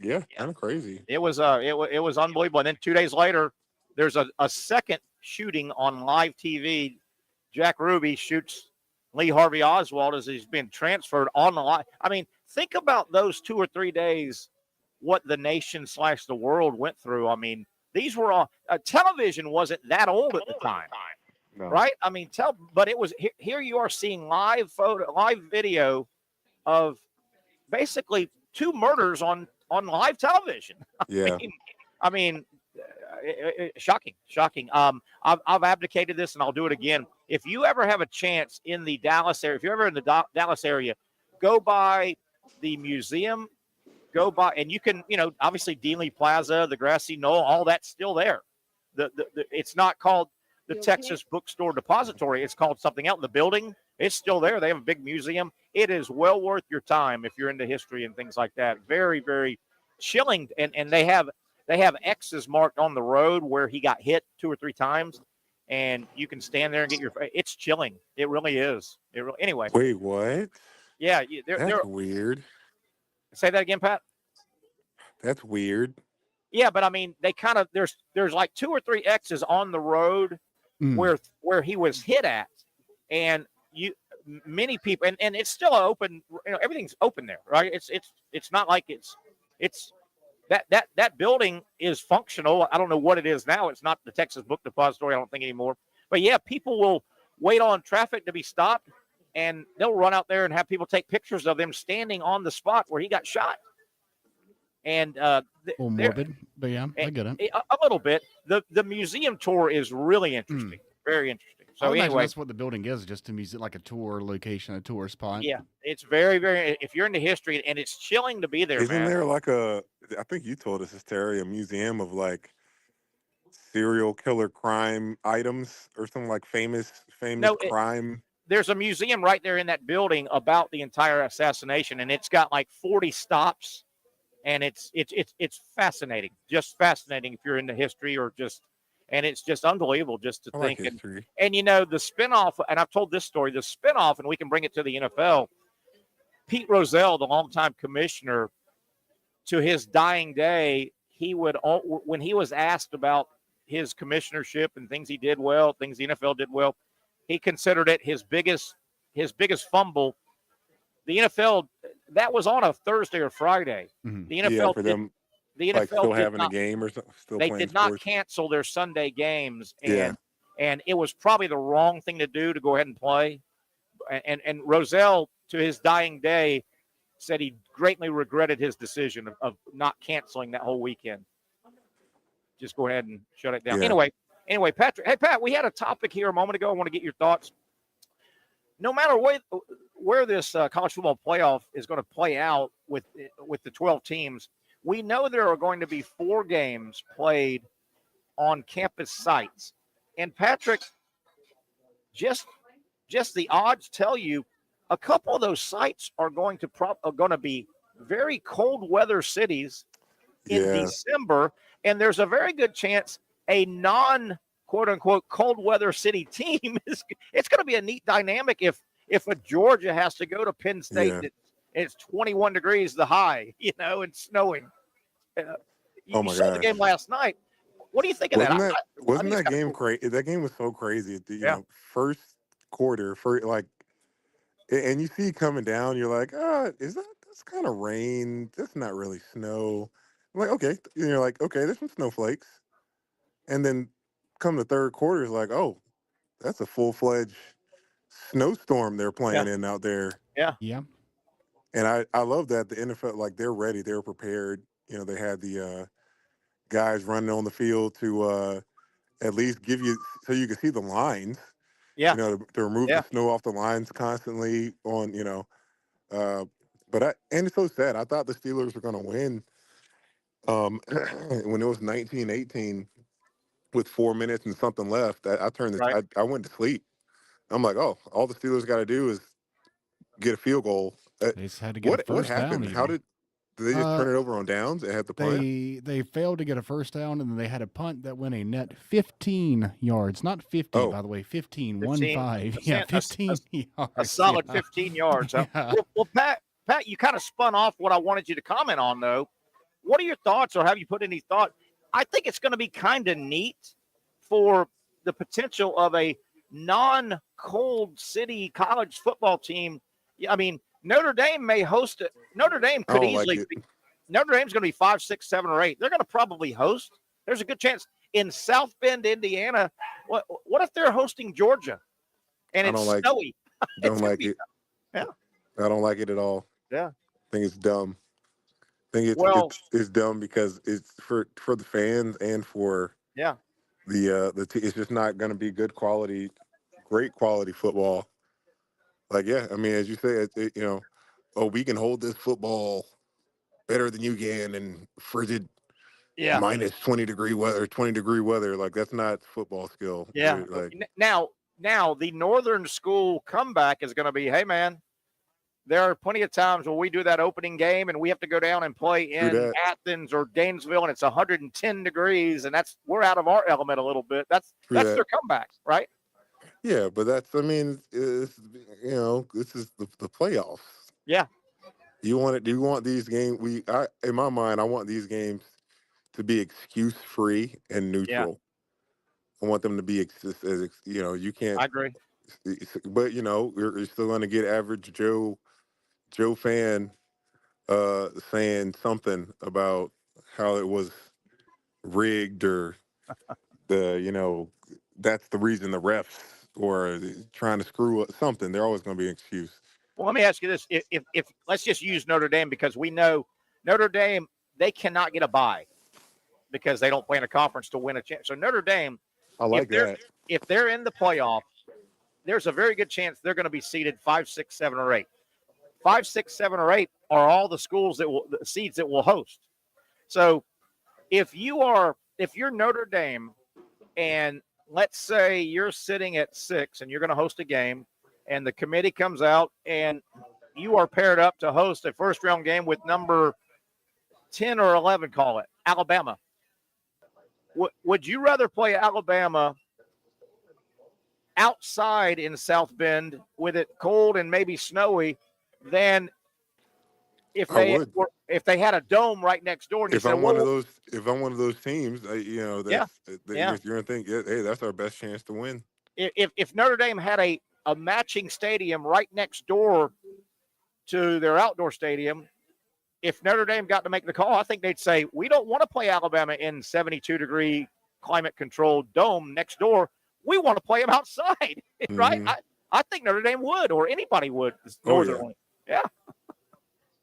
crazy. It was unbelievable. And then 2 days later, there's a second shooting on live TV. Jack Ruby shoots Lee Harvey Oswald as he's been transferred on the line. I mean, think about those 2 or 3 days, what the nation / the world went through. I mean, these were all television wasn't that old at the time, right? I mean, but it was here. You are seeing live video of basically 2 murders on live television. Yeah, I mean, shocking. I've abdicated this, and I'll do it again. If you ever have a chance in the Dallas area, if you're ever in the Dallas area, go by the museum. Go by, and you can, obviously Dealey Plaza, the Grassy Knoll, all that's still there. It's not called the Texas Bookstore Depository. It's called something else. The building, it's still there. They have a big museum. It is well worth your time if you're into history and things like that. Very, very chilling. And they have X's marked on the road where he got hit 2 or 3 times, and you can stand there and get it's chilling. It really is. Anyway. Wait, what? Yeah. That's weird. Say that again, Pat. That's weird. Yeah, but I mean, they kind of there's like 2 or 3 X's on the road where he was hit at, and many people and it's still open. Everything's open there, right? It's not like it's that building is functional. I don't know what it is now. It's not the Texas Book Depository, I don't think anymore. But yeah, people will wait on traffic to be stopped, and they'll run out there and have people take pictures of them standing on the spot where he got shot. And morbid, but yeah, I get it. A little bit. The museum tour is really interesting, very interesting. So anyway, that's what the building is, just a museum, like a tour location, a tour spot. Yeah, it's very, very. If you're into history, and it's chilling to be there. Isn't there like I think you told us this, Terry, a museum of like serial killer crime items or something, like famous crime. There's a museum right there in that building about the entire assassination, and it's got like 40 stops. And it's fascinating, just fascinating if you're into history and it's just unbelievable just to think. And the spinoff, and I've told this story, the spinoff, and we can bring it to the NFL. Pete Rozelle, the longtime commissioner, to his dying day, when he was asked about his commissionership and things he did well, things the NFL did well, he considered it his biggest fumble. The NFL, that was on a Thursday or Friday. Mm-hmm. The NFL for them, the NFL still having a game or something. They did not cancel their Sunday games, and it was probably the wrong thing to do to go ahead and play. And Rozelle, to his dying day, said he greatly regretted his decision of not canceling that whole weekend. Just go ahead and shut it down. Yeah. Anyway, Patrick. Hey, Pat, we had a topic here a moment ago. I want to get your thoughts. No matter where this college football playoff is going to play out with the 12 teams, we know there are going to be 4 games played on campus sites. And Patrick, just the odds tell you a couple of those sites are going to be very cold weather cities in December, and there's a very good chance a non quote unquote cold weather city team it's going to be a neat dynamic if a Georgia has to go to Penn State and it's 21 degrees the high, and snowing. You saw the game last night. What do you think of that? Wasn't that game crazy? That game was so crazy. First quarter, and you see coming down, you're like, that's kind of rain. That's not really snow. I'm like, okay. And you're like, okay, there's some snowflakes. And then come the third quarter, it's like, oh, that's a full-fledged snowstorm they're playing in out there. Yeah. And I love that the NFL, they're ready, they're prepared. They had the guys running on the field to at least give you so you can see the lines. Yeah. To remove the snow off the lines constantly on. But it's so sad. I thought the Steelers were going to win. When it was 19-18 with 4 minutes and something left, I turned this. Right. I went to sleep. I'm like, oh, all the Steelers got to do is get a field goal. They just had to get a first down. What happened? How did they just turn it over on downs? It had the punt. They failed to get a first down, and then they had a punt that went a net 15 yards, not 50, by the way, 15. 5. Yeah, 15 yards. A solid 15 yards. Yeah. Well, Pat, you kind of spun off what I wanted you to comment on, though. What are your thoughts, or have you put any thought? I think it's going to be kind of neat for the potential of a non-cold city college football team. I mean, Notre Dame may host it. Notre Dame could easily be. Notre Dame's going to be 5, 6, 7, or 8. They're going to probably host. There's a good chance in South Bend, Indiana. What if they're hosting Georgia and it's snowy? Don't like it. Yeah. I don't like it at all. Yeah. I think it's dumb. I think it's dumb because it's for the fans and for the it's just not going to be great quality football. I mean, as you say, we can hold this football better than you can in frigid minus 20 degree weather. That's not football skill. Yeah. Now the Northern School comeback is going to be, hey man, there are plenty of times when we do that opening game and we have to go down and play in Athens or Gainesville and it's 110 degrees and we're out of our element a little bit. That's their comeback, right? Yeah, but this is the playoffs. Yeah. Do you want these games? In my mind, I want these games to be excuse free and neutral. I want them to be you can't. I agree. But you're still going to get average Joe fan saying something about how it was rigged or that's the reason the refs or trying to screw up something. They're always going to be an excuse. Well, let me ask you this: if let's just use Notre Dame, because we know Notre Dame, they cannot get a bye because they don't play in a conference to win a chance. So Notre Dame, I like that. If they're in the playoff, there's a very good chance they're going to be seeded 5, 6, 7, or 8. 5, 6, 7, or 8 are all the seeds that will host. So if you're Notre Dame, and let's say you're sitting at 6 and you're going to host a game, and the committee comes out and you are paired up to host a first round game with number 10 or 11, call it Alabama. Would you rather play Alabama outside in South Bend with it cold and maybe snowy than if they had a dome right next door? And if I'm one of those teams, you're gonna think, hey, that's our best chance to win. If Notre Dame had a matching stadium right next door to their outdoor stadium, if Notre Dame got to make the call, I think they'd say, we don't want to play Alabama in 72-degree climate-controlled dome next door. We want to play them outside, right? I think Notre Dame would, or anybody would. Northern, yeah.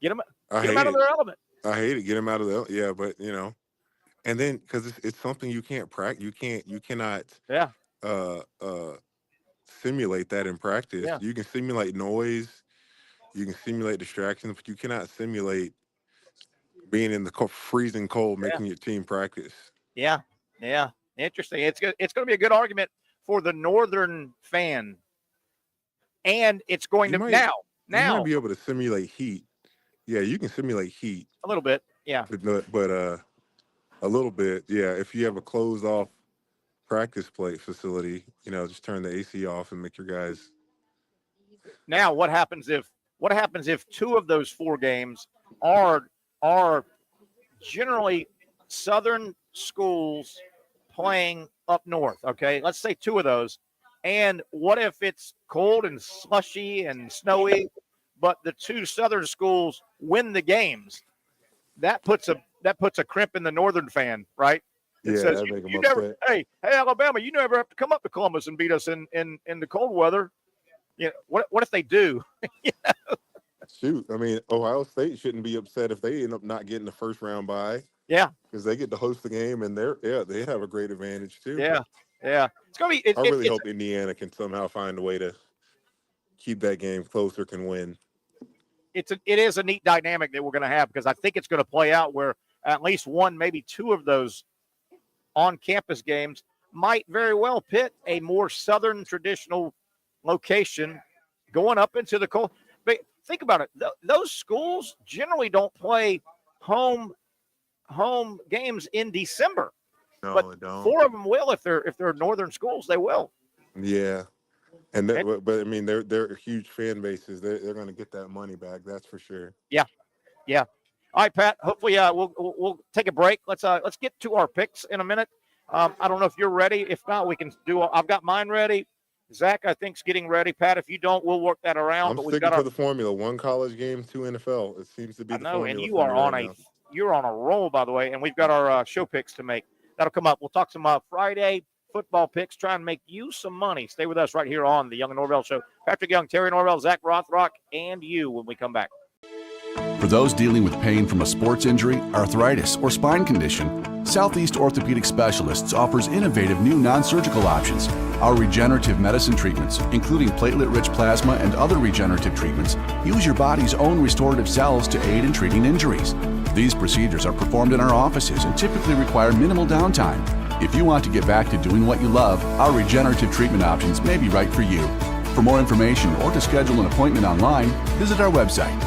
Get them out of their element. I hate it. Get them out of the but and then because it's something you can't practice. You cannot. Yeah. Simulate that in practice. Yeah. You can simulate noise. You can simulate distractions, but you cannot simulate being in the freezing cold, making your team practice. Yeah. Interesting. It's going to be a good argument for the Northern fan, and it's going to now. You might be able to simulate heat. Yeah, you can simulate heat a little bit. Yeah, but a little bit. Yeah, if you have a closed off practice plate facility, just turn the AC off and make your guys. Now, what happens if 2 of those 4 games are generally Southern schools playing up north? Okay, let's say 2 of those. And what if it's cold and slushy and snowy, but the 2 Southern schools win the games? That puts a crimp in the Northern fan, right? It says, you never, hey, Alabama, you never have to come up to Columbus and beat us in the cold weather. What if they do? Shoot, I mean, Ohio State shouldn't be upset if they end up not getting the first round bye. Yeah, because they get to host the game, and they have a great advantage too. Yeah. It's gonna be. I really hope Indiana can somehow find a way to keep that game close or can win. It is a neat dynamic that we're going to have, because I think it's going to play out where at least 1, maybe 2 of those on-campus games might very well pit a more Southern traditional location going up into the cold. But think about it; those schools generally don't play home games in December. No, but they don't. 4 of them will if they're Northern schools. They will. Yeah, and but I mean they're huge fan bases. They're going to get that money back. That's for sure. Yeah. All right, Pat. Hopefully, we'll take a break. Let's get to our picks in a minute. I don't know if you're ready. If not, we can do. I've got mine ready. Zach, I think, is getting ready. Pat, if you don't, we'll work that around. I'm sticking to the formula: 1 college game, 2 NFL. It seems to be. I know, and you are you're on a roll, by the way. And we've got our show picks to make. That'll come up. We'll talk some Friday football picks. Try and make you some money. Stay with us right here on the Young and Norvelle Show. Patrick Young, Terry Norvelle, Zach Rothrock, and you when we come back. For those dealing with pain from a sports injury, arthritis, or spine condition, Southeast Orthopedic Specialists offers innovative new non-surgical options. Our regenerative medicine treatments, including platelet-rich plasma and other regenerative treatments, use your body's own restorative cells to aid in treating injuries. These procedures are performed in our offices and typically require minimal downtime. If you want to get back to doing what you love, our regenerative treatment options may be right for you. For more information or to schedule an appointment online, visit our website.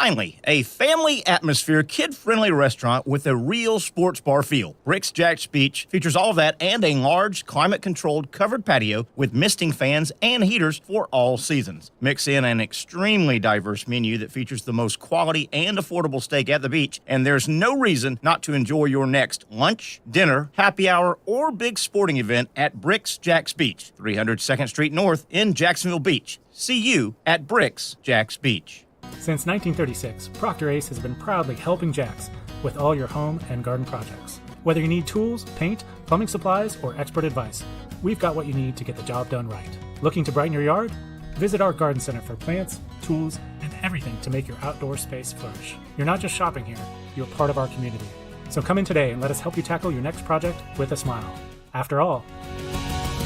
Finally, a family atmosphere, kid-friendly restaurant with a real sports bar feel. BRIX Jack's Beach features all of that and a large, climate-controlled covered patio with misting fans and heaters for all seasons. Mix in an extremely diverse menu that features the most quality and affordable steak at the beach, and there's no reason not to enjoy your next lunch, dinner, happy hour, or big sporting event at BRIX Jack's Beach, 300 2nd Street North in Jacksonville Beach. See you at BRIX Jack's Beach. Since 1936, Procter Ace has been proudly helping Jacks with all your home and garden projects. Whether you need tools, paint, plumbing supplies, or expert advice, we've got what you need to get the job done right. Looking to brighten your yard? Visit our garden center for plants, tools, and everything to make your outdoor space flourish. You're not just shopping here, you're part of our community. So come in today and let us help you tackle your next project with a smile. After all,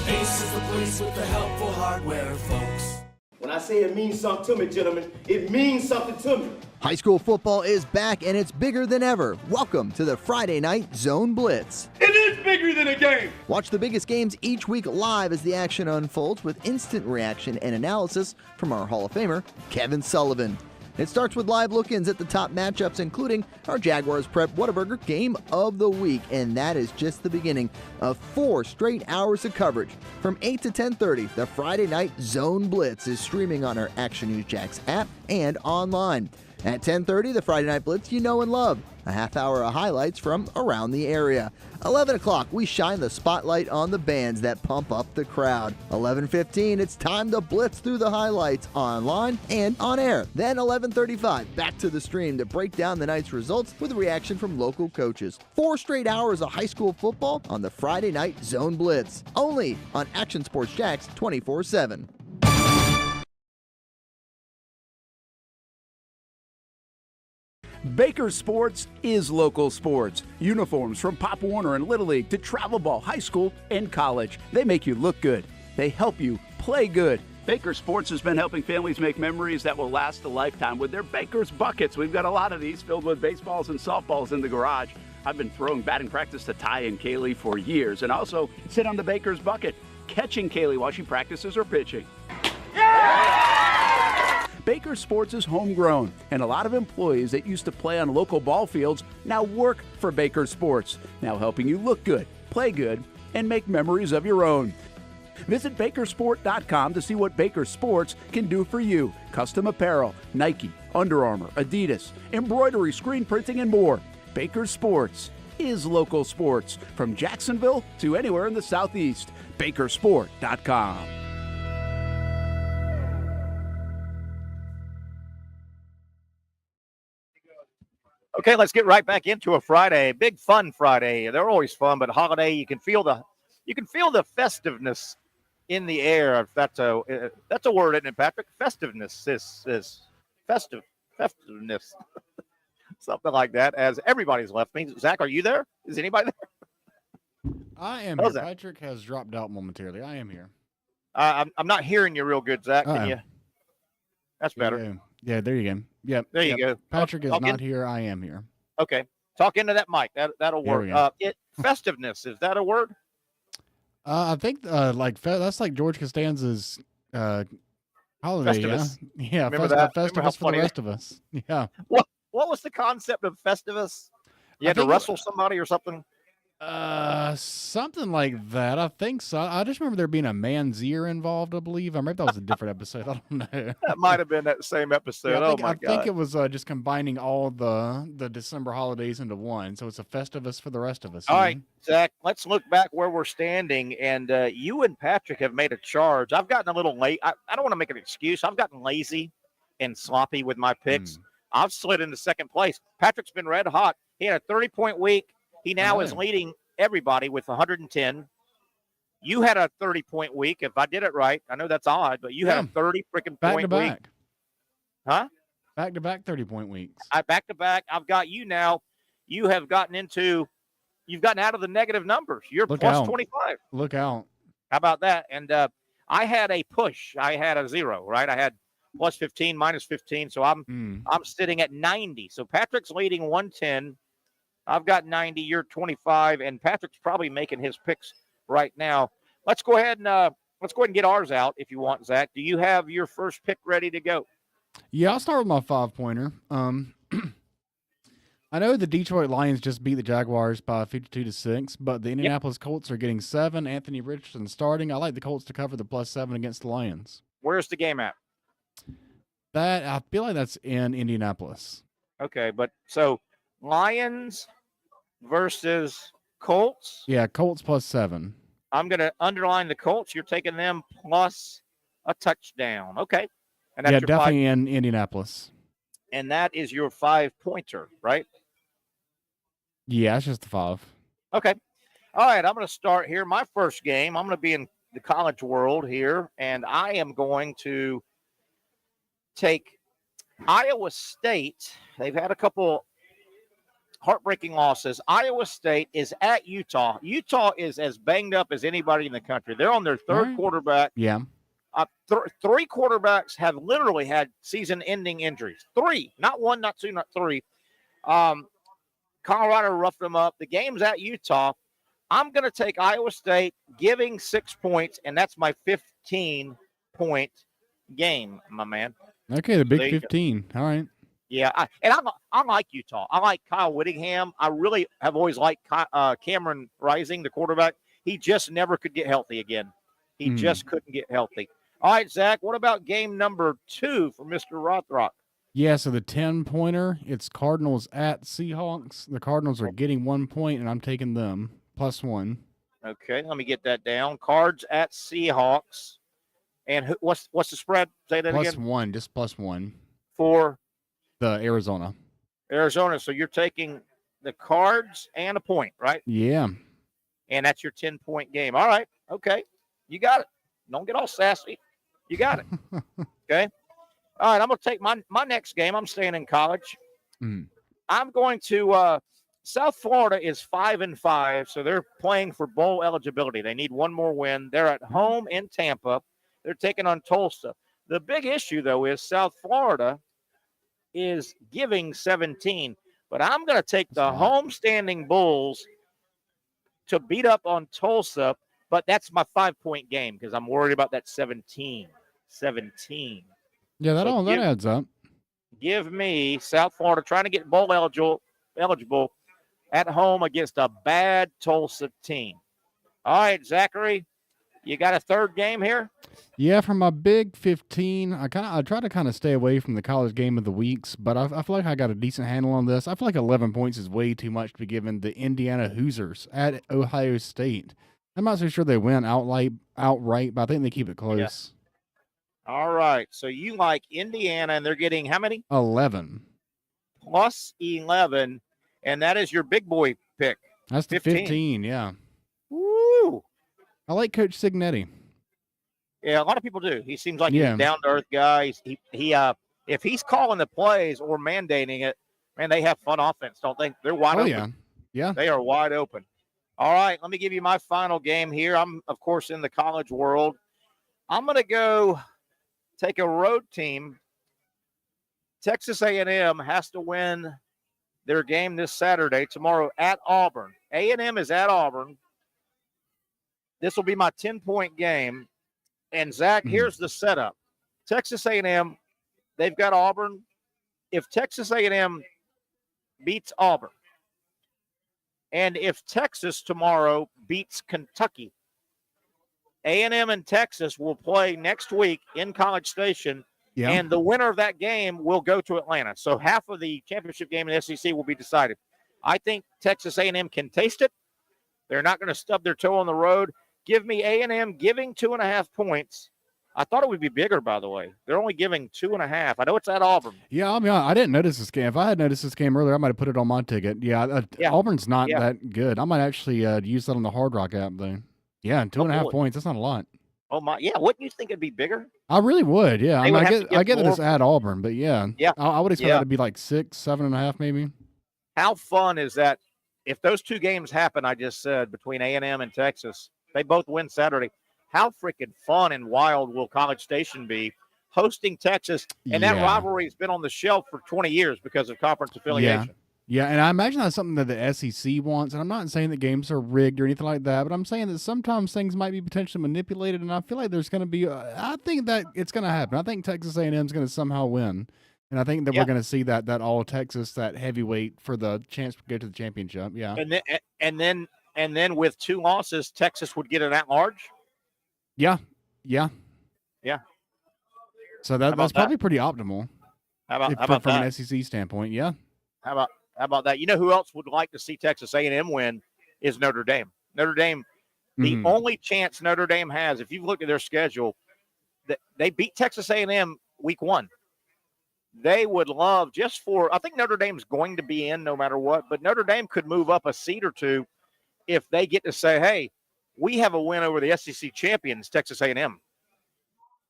Ace is the place with the helpful hardware, folks. When I say it means something to me, gentlemen, it means something to me. High school football is back and it's bigger than ever. Welcome to the Friday Night Zone Blitz. It is bigger than a game. Watch the biggest games each week live as the action unfolds with instant reaction and analysis from our Hall of Famer, Kevin Sullivan. It starts with live look-ins at the top matchups, including our Jaguars Prep Whataburger Game of the Week, and that is just the beginning of 4 straight hours of coverage. From 8 to 10:30, the Friday Night Zone Blitz is streaming on our Action News Jax app and online. At 10:30, the Friday Night Blitz you know and love. A half hour of highlights from around the area. 11 o'clock, we shine the spotlight on the bands that pump up the crowd. 11:15, it's time to blitz through the highlights online and on air. Then 11:35, back to the stream to break down the night's results with a reaction from local coaches. 4 straight hours of high school football on the Friday Night Zone Blitz. Only on Action Sports Jax 24/7. Baker Sports is local sports. Uniforms from Pop Warner and Little League to travel ball, high school, and college. They make you look good. They help you play good. Baker Sports has been helping families make memories that will last a lifetime with their Baker's Buckets. We've got a lot of these filled with baseballs and softballs in the garage. I've been throwing batting practice to Ty and Kaylee for years and also sit on the Baker's Bucket, catching Kaylee while she practices her pitching. Baker Sports is homegrown, and a lot of employees that used to play on local ball fields now work for Baker Sports, now helping you look good, play good, and make memories of your own. Visit Bakersport.com to see what Baker Sports can do for you. Custom apparel, Nike, Under Armour, Adidas, embroidery, screen printing, and more. Baker Sports is local sports, from Jacksonville to anywhere in the Southeast. Bakersport.com. Okay, let's get right back into a Friday. Big fun Friday. They're always fun, but holiday, you can feel the festiveness in the air. If that's a word, isn't it, Patrick? Festiveness is festiveness. Something like that. As everybody's left me. Zach, are you there? Is anybody there? I am here. Patrick has dropped out momentarily. I am here. I'm not hearing you real good, Zach. Can you? That's better. Yeah, there you go. Yep. There you go. Patrick is not here. I am here. Okay. Talk into that mic. That'll work. Festiveness, is that a word? I think that's like George Costanza's holiday. Festivus. Yeah, Remember that? Festivus for the rest of us. Yeah. What was the concept of Festivus? You had to wrestle somebody or something? Something like that. I think so. I just remember there being a man's ear involved, I believe. I remember that was a different episode. I don't know. That might have been that same episode. Yeah, I think it was just combining all the December holidays into one. So it's a Festivus for the rest of us. All right, Zach, let's look back where we're standing. And you and Patrick have made a charge. I've gotten a little late. I don't want to make an excuse. I've gotten lazy and sloppy with my picks. I've slid into second place. Patrick's been red hot. He had a 30-point week. He now is leading everybody with 110. You had a 30-point week, if I did it right. I know that's odd, but you had a 30 freaking point week. Huh? Back-to-back 30-point weeks. Back-to-back. I've got you now. You've gotten out of the negative numbers. You're plus 25. Look out. How about that? And I had a push. I had a 0, right? I had plus 15, minus 15. So I'm sitting at 90. So Patrick's leading 110. I've got 90, you're 25, and Patrick's probably making his picks right now. Let's go ahead and get ours out if you want, Zach. Do you have your first pick ready to go? Yeah, I'll start with my 5-pointer. I know the Detroit Lions just beat the Jaguars by 52-6, but the Indianapolis Colts are getting 7. Anthony Richardson starting. I like the Colts to cover the +7 against the Lions. Where's the game at? That I feel like that's in Indianapolis. Okay, but so Lions versus Colts. Yeah, Colts +7. I'm going to underline the Colts. You're taking them plus a touchdown. Okay. And that's Yeah, your definitely in Indianapolis. And that is your 5-pointer, right? Yeah, it's just the 5. Okay. All right, I'm going to start here. My first game, I'm going to be in the college world here, and I am going to take Iowa State. They've had a couple heartbreaking losses. Iowa State is at Utah. Utah is as banged up as anybody in the country. They're on their third quarterback. Yeah. 3 quarterbacks have literally had season-ending injuries. 3, not 1, not 2, not 3. Colorado roughed them up. The game's at Utah. I'm going to take Iowa State, giving 6 points, and that's my 15-point game, my man. Okay, the big 15. All right. Yeah, I like Utah. I like Kyle Whittingham. I really have always liked Cameron Rising, the quarterback. He just never could get healthy again. He just couldn't get healthy. All right, Zach, what about game number 2 for Mr. Rothrock? Yeah, so the 10-pointer, it's Cardinals at Seahawks. The Cardinals are getting 1 point, and I'm taking them +1. Okay, let me get that down. Cards at Seahawks. And what's the spread? Say that again. +1, just +1. For? The Arizona. Arizona. So you're taking the Cards and a point, right? Yeah. And that's your 10-point game. All right. Okay. You got it. Don't get all sassy. You got it. Okay. All right. I'm going to take my next game. I'm staying in college. I'm going to South Florida is 5-5, so they're playing for bowl eligibility. They need one more win. They're at home in Tampa. They're taking on Tulsa. The big issue, though, is South Florida is giving 17, but I'm going to take the homestanding Bulls to beat up on Tulsa, but that's my 5-point game because I'm worried about that 17. Yeah, that adds up. Give me South Florida trying to get bowl eligible at home against a bad Tulsa team. All right, Zachary, you got a third game here? Yeah, for my big 15, I try to kind of stay away from the college game of the weeks, but I feel like I got a decent handle on this. I feel like 11 points is way too much to be given the Indiana Hoosiers at Ohio State. I'm not so sure they win outright, but I think they keep it close. Yeah. All right, so you like Indiana, and they're getting how many? 11. Plus 11, and that is your big boy pick. That's the 15, yeah. Woo! I like Coach Signetti. Yeah, a lot of people do. He seems like he's a down-to-earth guy. He if he's calling the plays or mandating it, man, they have fun offense, don't they? They're wide open. Yeah. They are wide open. All right, let me give you my final game here. I'm, of course, in the college world. I'm going to go take a road team. Texas A&M has to win their game this Saturday, tomorrow at Auburn. A&M is at Auburn. This will be my 10-point game. And, Zach, here's the setup. Texas A&M, they've got Auburn. If Texas A&M beats Auburn, and if Texas tomorrow beats Kentucky, A&M and Texas will play next week in College Station, and the winner of that game will go to Atlanta. So half of the championship game in the SEC will be decided. I think Texas A&M can taste it. They're not going to stub their toe on the road. Give me A&M giving 2.5 points. I thought it would be bigger, by the way. They're only giving 2.5. I know it's at Auburn. Yeah, I mean, I didn't notice this game. If I had noticed this game earlier, I might have put it on my ticket. Yeah. Auburn's not that good. I might actually use that on the Hard Rock app, though. Yeah, and 2.5 points. That's not a lot. Oh, my. Yeah, wouldn't you think it'd be bigger? I really would, yeah. I get that it's at Auburn, but yeah. Yeah. I would expect that to be like 6, 7.5 maybe. How fun is that? If those two games happen, I just said, between A&M and Texas, they both win Saturday. How freaking fun and wild will College Station be hosting Texas? And that rivalry has been on the shelf for 20 years because of conference affiliation. Yeah, and I imagine that's something that the SEC wants. And I'm not saying that games are rigged or anything like that, but I'm saying that sometimes things might be potentially manipulated. And I feel like there's going to be. I think that it's going to happen. I think Texas A&M is going to somehow win, and I think that we're going to see that all Texas, that heavyweight for the chance to go to the championship. Yeah, and then with 2 losses, Texas would get an at-large. Yeah. So that's probably pretty optimal. How about from that? an SEC standpoint? Yeah. How about that? You know who else would like to see Texas A&M win is Notre Dame. Notre Dame, the only chance Notre Dame has, if you've looked at their schedule, that they beat Texas A&M week 1. They would love I think Notre Dame's going to be in no matter what, but Notre Dame could move up a seed or 2 if they get to say, hey, we have a win over the SEC champions, Texas A&M.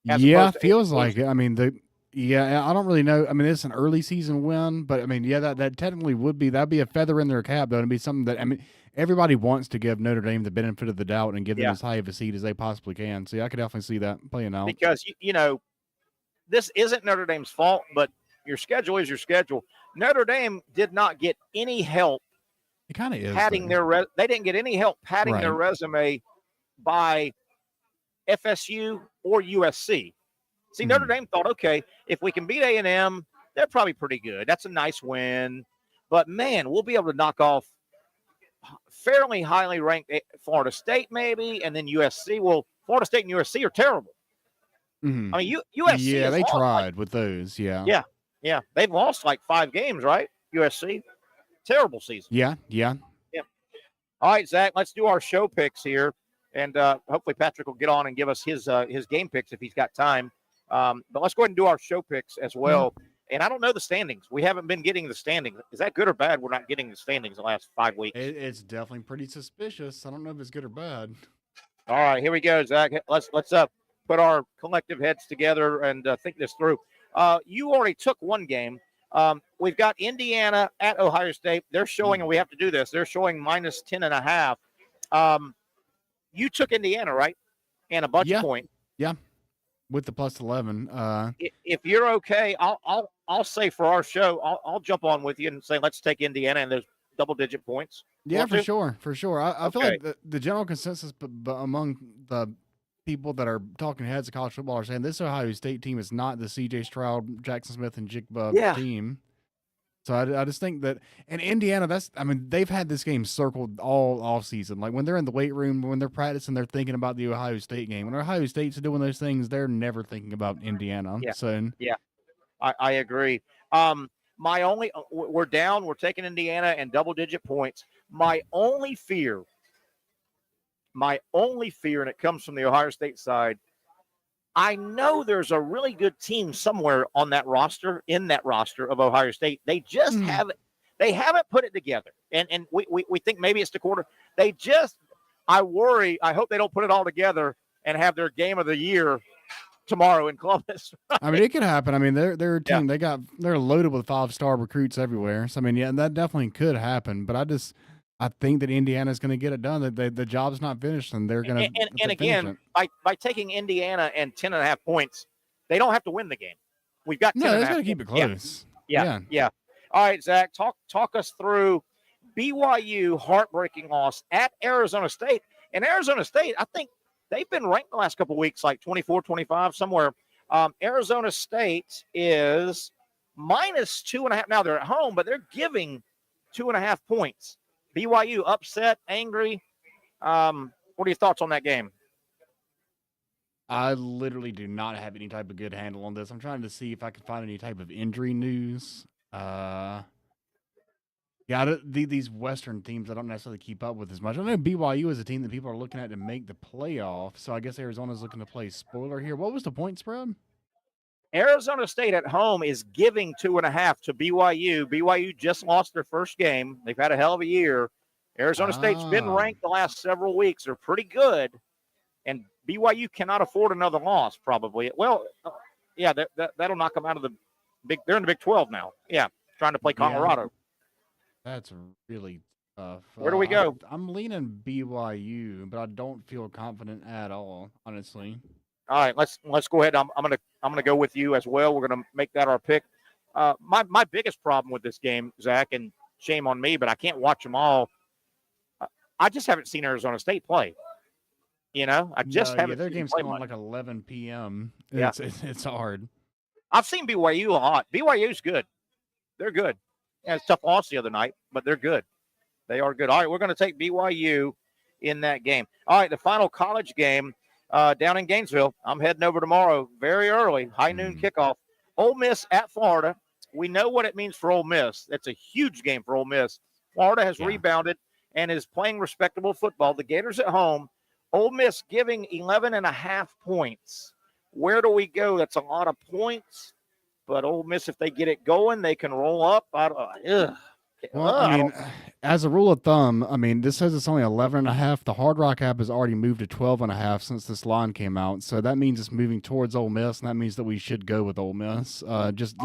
Yeah, feels like it. I mean, I don't really know. I mean, it's an early season win, but I mean, yeah, that technically that'd be a feather in their cap, though. It'd be something that, I mean, everybody wants to give Notre Dame the benefit of the doubt and give them as high of a seed as they possibly can. So yeah, I could definitely see that playing out. Because, this isn't Notre Dame's fault, but your schedule is your schedule. Notre Dame did not get any help. It kind of is padding they didn't get any help padding their resume by FSU or USC. See, Notre Dame thought, okay, if we can beat A&M, they're probably pretty good. That's a nice win. But, man, we'll be able to knock off fairly highly ranked Florida State maybe, and then USC. Well, Florida State and USC are terrible. Mm-hmm. I mean, USC. Yeah, they tried with those. Yeah. Yeah. They've lost like 5 games, right? USC. Terrible season. Yeah. All right, Zach, let's do our show picks here. And hopefully Patrick will get on and give us his game picks if he's got time. But let's go ahead and do our show picks as well. And I don't know the standings. We haven't been getting the standings. Is that good or bad? We're not getting the standings the last 5 weeks. It's definitely pretty suspicious. I don't know if it's good or bad. All right, here we go, Zach. Let's put our collective heads together and think this through. You already took one game. We've got Indiana at Ohio State. They're showing, and we have to do this, they're showing minus 10.5. You took Indiana, right? And a bunch of points. Yeah. With the plus 11. If you're okay, I'll say for our show, I'll jump on with you and say let's take Indiana and there's double-digit points. Yeah, for sure. I feel like the general consensus among the people that are talking heads of college football are saying this Ohio State team is not the C.J. Stroud, Jackson Smith, and Jigba team. So I just think that, and Indiana, they've had this game circled all off season. Like when they're in the weight room, when they're practicing, they're thinking about the Ohio State game. When Ohio State's doing those things, they're never thinking about Indiana. Yeah, I agree. We're down. We're taking Indiana and double-digit points. My only fear, and it comes from the Ohio State side, I know there's a really good team somewhere in that roster of Ohio State. They just haven't put it together. And we think maybe it's the quarter. I worry, I hope they don't put it all together and have their game of the year tomorrow in Columbus. Right? I mean, it could happen. I mean, they're a team, they're loaded with 5-star recruits everywhere. So I mean, yeah, that definitely could happen. But I think that Indiana's going to get it done. That the job's not finished, and they're going to. And again, by taking Indiana and 10.5 points, they don't have to win the game. We've got 10.5. No, they're going to keep it close. Yeah. All right, Zach, talk us through BYU heartbreaking loss at Arizona State. And Arizona State, I think they've been ranked the last couple of weeks, like 24, 25, somewhere. Arizona State is minus 2.5. Now they're at home, but they're giving 2.5 points. BYU upset, angry. What are your thoughts on that game? I literally do not have any type of good handle on this. I'm trying to see if I can find any type of injury news. These Western teams I don't necessarily keep up with as much. I know BYU is a team that people are looking at to make the playoff, so I guess Arizona's looking to play spoiler here. What was the point spread? Arizona State at home is giving 2.5 to BYU. BYU just lost their first game. They've had a hell of a year. Arizona State's been ranked the last several weeks. They're pretty good, and BYU cannot afford another loss probably. Well, yeah, that'll knock them out of the big. They're in the Big 12 now. Yeah, trying to play Colorado. Yeah, that's really tough. Where do we go? I'm leaning BYU, but I don't feel confident at all, honestly. All right, let's go ahead. I'm gonna go with you as well. We're gonna make that our pick. My biggest problem with this game, Zach, and shame on me, but I can't watch them all. I just haven't seen Arizona State play. I just haven't. Their seen game's play going much. like 11 p.m. Yeah. It's hard. I've seen BYU a lot. BYU's good. They're good. Yeah, it's a tough loss the other night, but they're good. They are good. All right, we're going to take BYU in that game. All right, the final college game down in Gainesville. I'm heading over tomorrow very early, high noon kickoff. Ole Miss at Florida. We know what it means for Ole Miss. It's a huge game for Ole Miss. Florida has rebounded and is playing respectable football. The Gators at home. Ole Miss giving 11.5 points. Where do we go? That's a lot of points. But Ole Miss, if they get it going, they can roll up. As a rule of thumb, this says it's only 11.5. The Hard Rock app has already moved to 12.5 since this line came out. So that means it's moving towards Ole Miss, and that means that we should go with Ole Miss. Just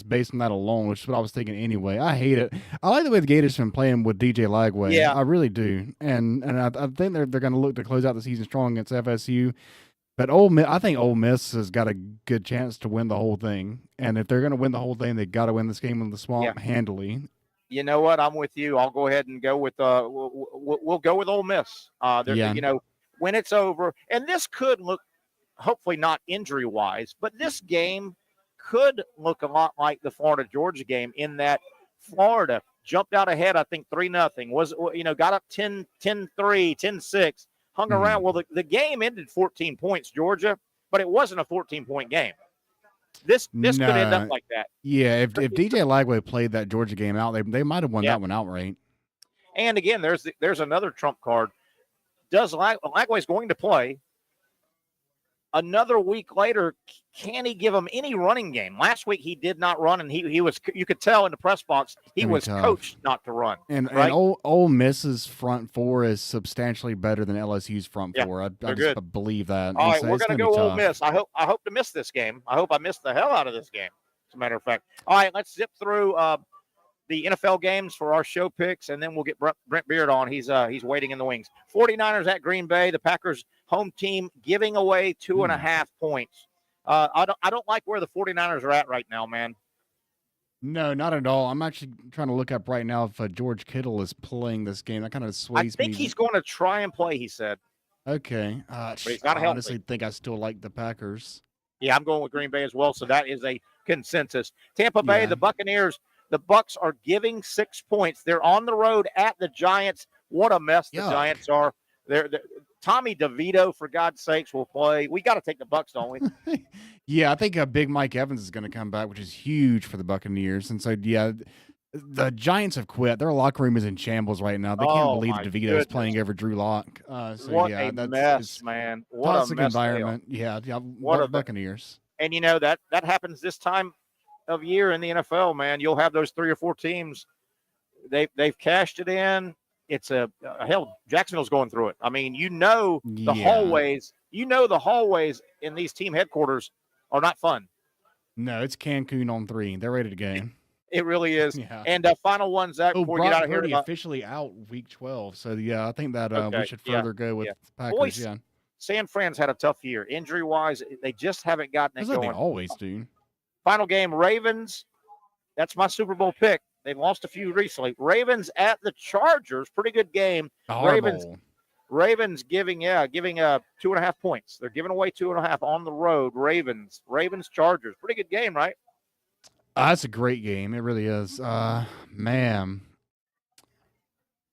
based on that alone, which is what I was thinking anyway. I hate it. I like the way the Gators have been playing with DJ Lagway. Yeah. I really do. And I think they're going to look to close out the season strong against FSU. But I think Ole Miss has got a good chance to win the whole thing. And if they're going to win the whole thing, they've got to win this game in the Swamp handily. You know what? I'm with you. I'll go ahead and go with we'll go with Ole Miss. When it's over, and this could look, hopefully not injury wise, but this game could look a lot like the Florida Georgia game in that Florida jumped out ahead. I think 3-0 got up 10-3, 10-6, hung around. Well, the game ended 14 points, Georgia, but it wasn't a 14-point game. This could end up like that. Yeah, if DJ Lagway played that Georgia game out, they might have won that one outright. And again, there's another trump card. Does Lagway's going to play? Another week later, can he give him any running game? Last week he did not run, and he was. You could tell in the press box he was coached not to run. And Ole Miss's front four is substantially better than LSU's front four. I believe that. All right, we're going to go Ole Miss. I hope to miss this game. I hope I miss the hell out of this game. As a matter of fact. All right, let's zip through the NFL games for our show picks, and then we'll get Brent Beard on. He's waiting in the wings. 49ers at Green Bay. The Packers home team giving away 2.5 points. I don't like where the 49ers are at right now, man. No, not at all. I'm actually trying to look up right now if George Kittle is playing this game. That kind of sways me. I think he's going to try and play, he said. Okay. But he's got to help. Honestly think I still like the Packers. Yeah, I'm going with Green Bay as well, so that is a consensus. Tampa Bay, the Buccaneers, the Bucs are giving 6 points. They're on the road at the Giants. What a mess the Giants are. They're Tommy DeVito, for God's sakes, will play. We got to take the Bucs, don't we? Yeah, I think Big Mike Evans is going to come back, which is huge for the Buccaneers. And so, the Giants have quit. Their locker room is in shambles right now. They can't believe DeVito is playing over Drew Lock. What a mess, man. What toxic a mess environment. Yeah, what a Buccaneers. And, that happens this time of year in the NFL, man. You'll have those 3 or 4 teams. They've cashed it in. It's hell. Jacksonville's going through it. I mean, the hallways. The hallways in these team headquarters are not fun. No, it's Cancun on 3. They're ready to game. It really is. Yeah. And final one, Zach. Before we get out of here, officially out week 12. So I think that we should further go with Packers. Boys, San Fran's had a tough year, injury wise. They just haven't gotten it going. They always do. Final game, Ravens. That's my Super Bowl pick. They've lost a few recently. Ravens at the Chargers. Pretty good game. Ravens giving 2.5 points. They're giving away 2.5 on the road. Ravens Chargers. Pretty good game, right? That's a great game. It really is. Man.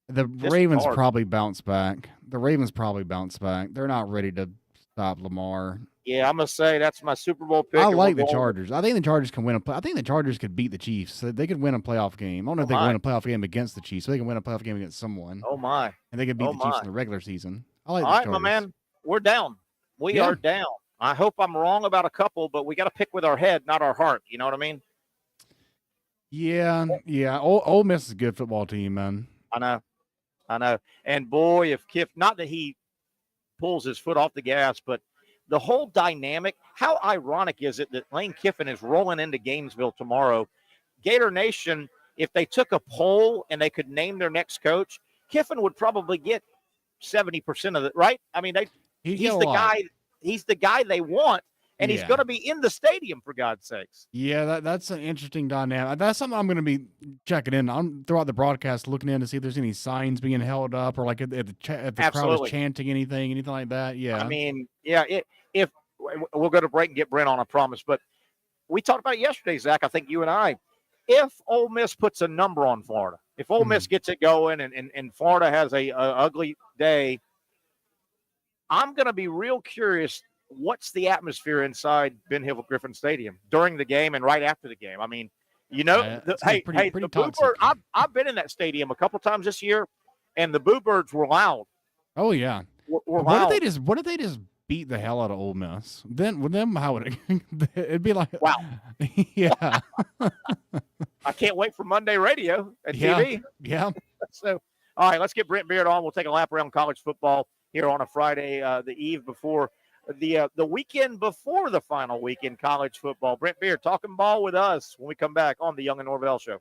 The Ravens probably bounce back. They're not ready to stop Lamar. Yeah, I'm going to say that's my Super Bowl pick. I like the Chargers. I think the Chargers can win I think the Chargers could beat the Chiefs. So they could win a playoff game. I don't know if they can win a playoff game against the Chiefs. So they can win a playoff game against someone. Oh, my. And they could beat the Chiefs in the regular season. I like the Chargers. All right, my man. We're down. We are down. I hope I'm wrong about a couple, but we got to pick with our head, not our heart. You know what I mean? Yeah. Ole Miss is a good football team, man. I know. And boy, if not that he pulls his foot off the gas, but the whole dynamic, how ironic is it that Lane Kiffin is rolling into Gainesville tomorrow? Gator Nation, if they took a poll and they could name their next coach, Kiffin would probably get 70% of it, right? I mean, he's the guy they want. And he's going to be in the stadium, for God's sakes. Yeah, that's an interesting dynamic. That's something I'm going to be checking in on throughout the broadcast, looking in to see if there's any signs being held up or like if the crowd is chanting anything like that. Yeah. I mean, yeah, if we'll go to break and get Brent on, I promise. But we talked about it yesterday, Zach, I think you and I. If Ole Miss puts a number on Florida, if Ole Miss gets it going and Florida has a ugly day, I'm going to be real curious. What's the atmosphere inside Ben Hill Griffin Stadium during the game and right after the game? I mean, you know, the Boo Bird, I've been in that stadium a couple times this year, and the Boo Birds were loud. Oh yeah, were loud. What if they just beat the hell out of Ole Miss? Then with them, how would it'd be like? Wow. Yeah. I can't wait for Monday radio and TV. Yeah. So, all right, let's get Brent Beard on. We'll take a lap around college football here on a Friday, the eve before the weekend before the final week in college football. Brent Beard talking ball with us when we come back on the Young and Norvelle Show.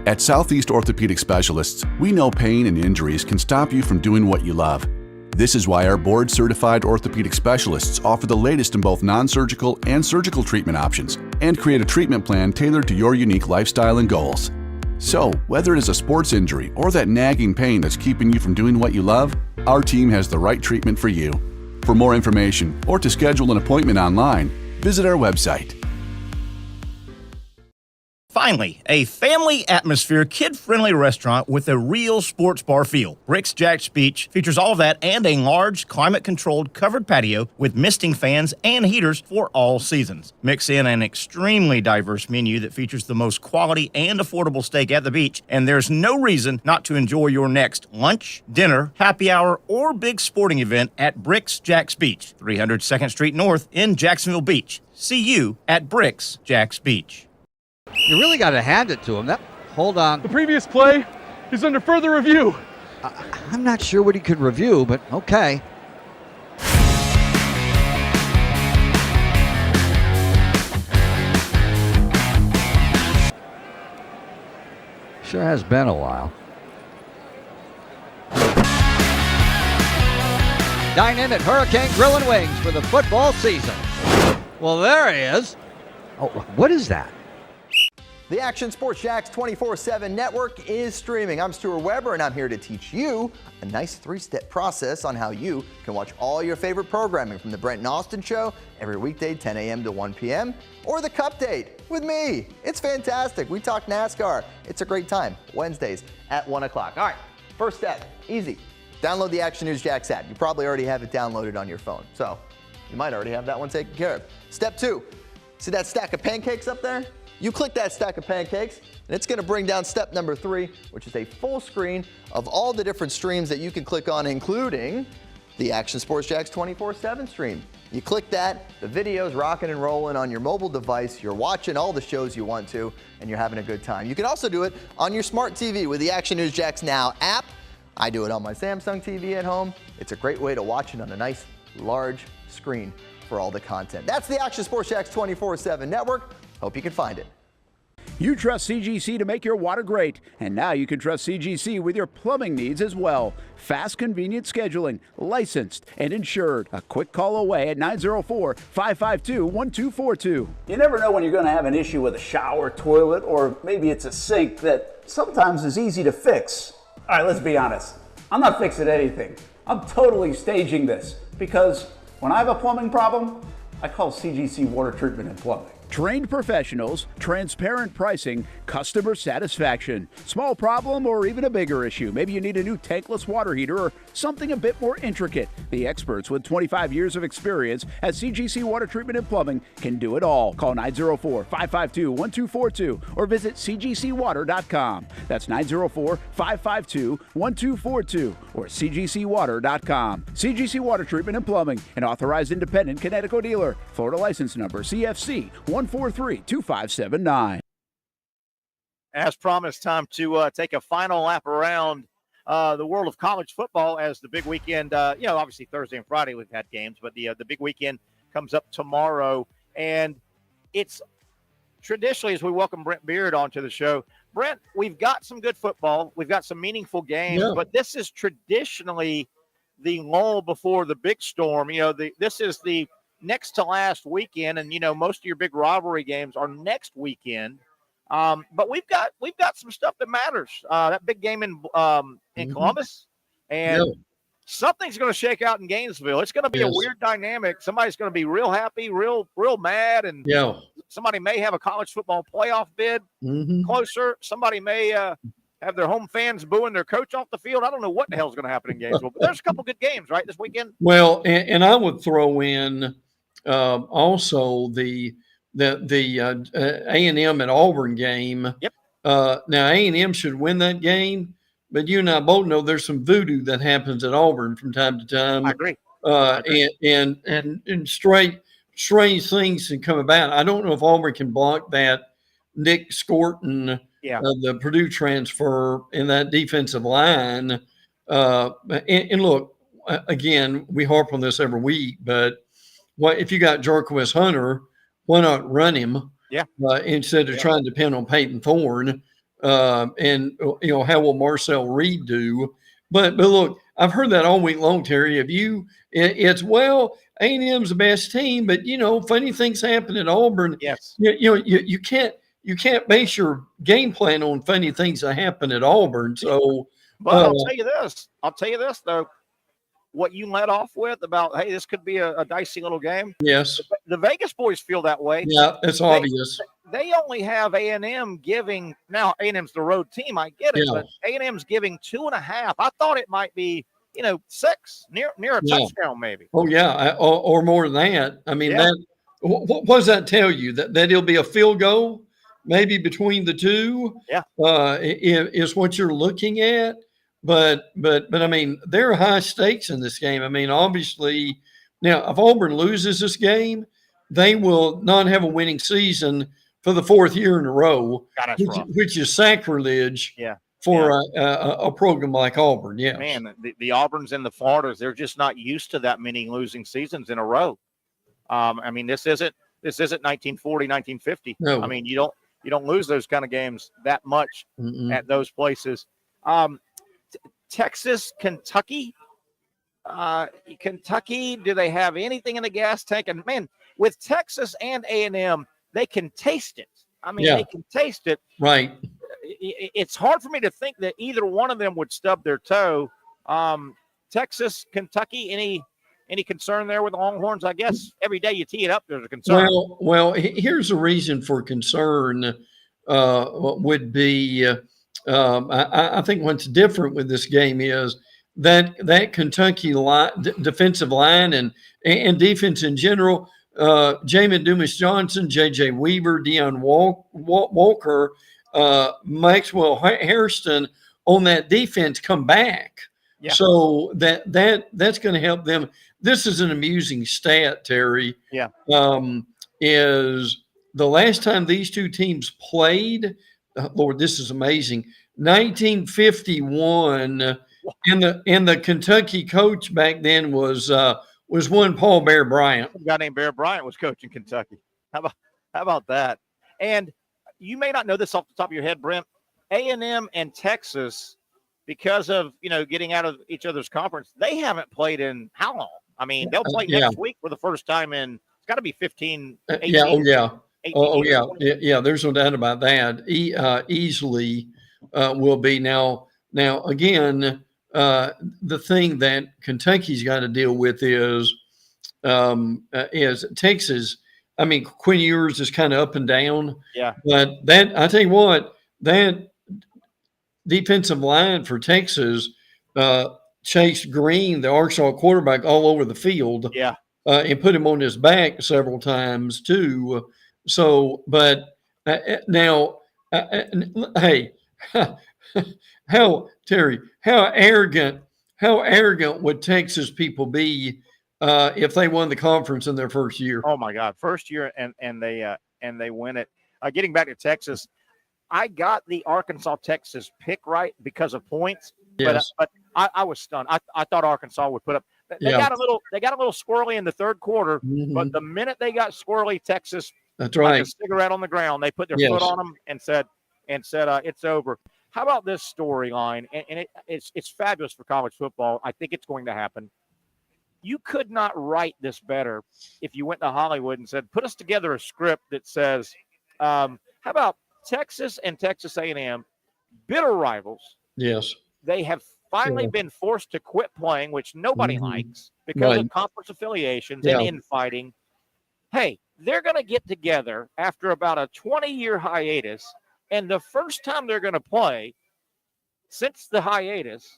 At Southeast Orthopedic Specialists, we know pain and injuries can stop you from doing what you love. This is why our board-certified orthopedic specialists offer the latest in both non-surgical and surgical treatment options and create a treatment plan tailored to your unique lifestyle and goals. So, whether it is a sports injury or that nagging pain that's keeping you from doing what you love, our team has the right treatment for you. For more information or to schedule an appointment online, visit our website. Finally, a family atmosphere, kid-friendly restaurant with a real sports bar feel. BRIX Jack's Beach features all of that and a large, climate-controlled covered patio with misting fans and heaters for all seasons. Mix in an extremely diverse menu that features the most quality and affordable steak at the beach, and there's no reason not to enjoy your next lunch, dinner, happy hour, or big sporting event at BRIX Jack's Beach, 300 2nd Street North in Jacksonville Beach. See you at BRIX Jack's Beach. You really got to hand it to him. Hold on. The previous play is under further review. I'm not sure what he could review, but okay. Sure has been a while. Dine in at Hurricane Grill and Wings for the football season. Well, there he is. Oh, what is that? The Action Sports Jax 24/7 network is streaming. I'm Stuart Weber, and I'm here to teach you a nice three-step process on how you can watch all your favorite programming from the Brent and Austin Show every weekday 10 a.m. to 1 p.m. or the Cup Date with me. It's fantastic. We talk NASCAR. It's a great time. Wednesdays at 1 o'clock. All right, first step, easy. Download the Action News Jax app. You probably already have it downloaded on your phone, so you might already have that one taken care of. Step 2, see that stack of pancakes up there? You click that stack of pancakes, and it's going to bring down step number 3, which is a full screen of all the different streams that you can click on, including the Action Sports Jax 24/7 stream. You click that, the video's rocking and rolling on your mobile device, you're watching all the shows you want to, and you're having a good time. You can also do it on your smart TV with the Action News Jax Now app. I do it on my Samsung TV at home. It's a great way to watch it on a nice, large screen for all the content. That's the Action Sports Jax 24/7 network. Hope you can find it. You trust CGC to make your water great, and now you can trust CGC with your plumbing needs as well. Fast, convenient scheduling, licensed and insured. A quick call away at 904-552-1242. You never know when you're going to have an issue with a shower, toilet, or maybe it's a sink that sometimes is easy to fix. All right, let's be honest. I'm not fixing anything. I'm totally staging this because when I have a plumbing problem, I call CGC Water Treatment and Plumbing. Trained professionals, transparent pricing, customer satisfaction. Small problem or even a bigger issue. Maybe you need a new tankless water heater or something a bit more intricate. The experts with 25 years of experience at CGC Water Treatment and Plumbing can do it all. Call 904-552-1242 or visit cgcwater.com. That's 904-552-1242 or cgcwater.com. CGC Water Treatment and Plumbing, an authorized independent Connecticut dealer. Florida license number CFC 1432579. As promised, time to take a final lap around the world of college football as the big weekend, obviously Thursday and Friday we've had games, but the big weekend comes up tomorrow. And it's traditionally, as we welcome Brent Beard onto the show, Brent, we've got some good football. We've got some meaningful games, but this is traditionally the lull before the big storm. This is the next to last weekend, and most of your big rivalry games are next weekend. But we've got some stuff that matters. That big game in Columbus, and something's going to shake out in Gainesville. It's going to be a weird dynamic. Somebody's going to be real happy, real mad, and somebody may have a college football playoff bid closer. Somebody may have their home fans booing their coach off the field. I don't know what the hell's going to happen in Gainesville, but there's a couple good games right this weekend. Well, and I would throw in also the A&M at Auburn game. Yep. Now A&M should win that game, but you and I both know there's some voodoo that happens at Auburn from time to time. I agree. And strange things can come about. I don't know if Auburn can block that Nick Scorton, the Purdue transfer in that defensive line. And look, again, we harp on this every week, but if you got Jarquez Hunter, why not run him? Instead of trying to depend on Peyton Thorne. And how will Marcel Reed do? But look, I've heard that all week long, Terry. It's A&M's the best team, but funny things happen at Auburn. Yes. You can't base your game plan on funny things that happen at Auburn. So, but I'll tell you this though. What you led off with about, hey, this could be a dicey little game. Yes. The Vegas boys feel that way. Yeah, it's obvious. They only have A&M giving. Now, A&M's the road team. I get it, but A&M's giving 2.5. I thought it might be, 6, near a touchdown maybe. Oh, yeah, or more than that. I mean, what does that tell you? That it'll be a field goal, maybe between the two? Yeah. Is what you're looking at. But I mean, there are high stakes in this game. I mean, obviously, now if Auburn loses this game, they will not have a winning season for the 4th year in a row, which is sacrilege for a program like Auburn. Yeah, man, the Auburns and the Floridas, they're just not used to that many losing seasons in a row. I mean, this isn't 1940, 1950. No. I mean, you don't lose those kind of games that much at those places. Texas, Kentucky. Kentucky, do they have anything in the gas tank? And man, with Texas and A&M, they can taste it. I mean, they can taste it. Right. It's hard for me to think that either one of them would stub their toe. Texas, Kentucky, any concern there with the Longhorns? I guess every day you tee it up, there's a concern. Well, here's a reason for concern would be I think what's different with this game is that Kentucky defensive line and defense in general, Jamin Dumas-Johnson, J.J. Weaver, Deion Walker, Maxwell Hairston on that defense come back. Yeah. So that's going to help them. This is an amusing stat, Terry. Yeah. Is the last time these two teams played, Lord, this is amazing. 1951, and the Kentucky coach back then was one Paul Bear Bryant. A guy named Bear Bryant was coaching Kentucky. How about that? And you may not know this off the top of your head, Brent. A&M and Texas, because of getting out of each other's conference, they haven't played in how long? I mean, they'll play next week for the first time in it's got to be 15. 18, yeah. There's no doubt about that. Easily will be now. Again, the thing that Kentucky's got to deal with is Texas I mean, Quinn Ewers is kind of up and down. Yeah. But I tell you what, that defensive line for Texas chased Green, the Arkansas quarterback, all over the field. Yeah. And put him on his back several times too. So, but now, hey, how arrogant would Texas people be if they won the conference in their first year? Oh my God, first year and they win it. Getting back to Texas, I got the Arkansas-Texas pick right because of points. Yes. But I was stunned. I thought Arkansas would put up. They got a little squirrely in the third quarter, but the minute they got squirrely, Texas, that's right, like a cigarette on the ground, they put their foot on them and said it's over. How about this storyline? And it's fabulous for college football. I think it's going to happen. You could not write this better if you went to Hollywood and said, put us together a script that says, how about Texas and Texas A&M, bitter rivals. Yes. They have finally been forced to quit playing, which nobody likes because of conference affiliations and infighting. Hey, they're going to get together after about a 20-year hiatus, and the first time they're going to play since the hiatus,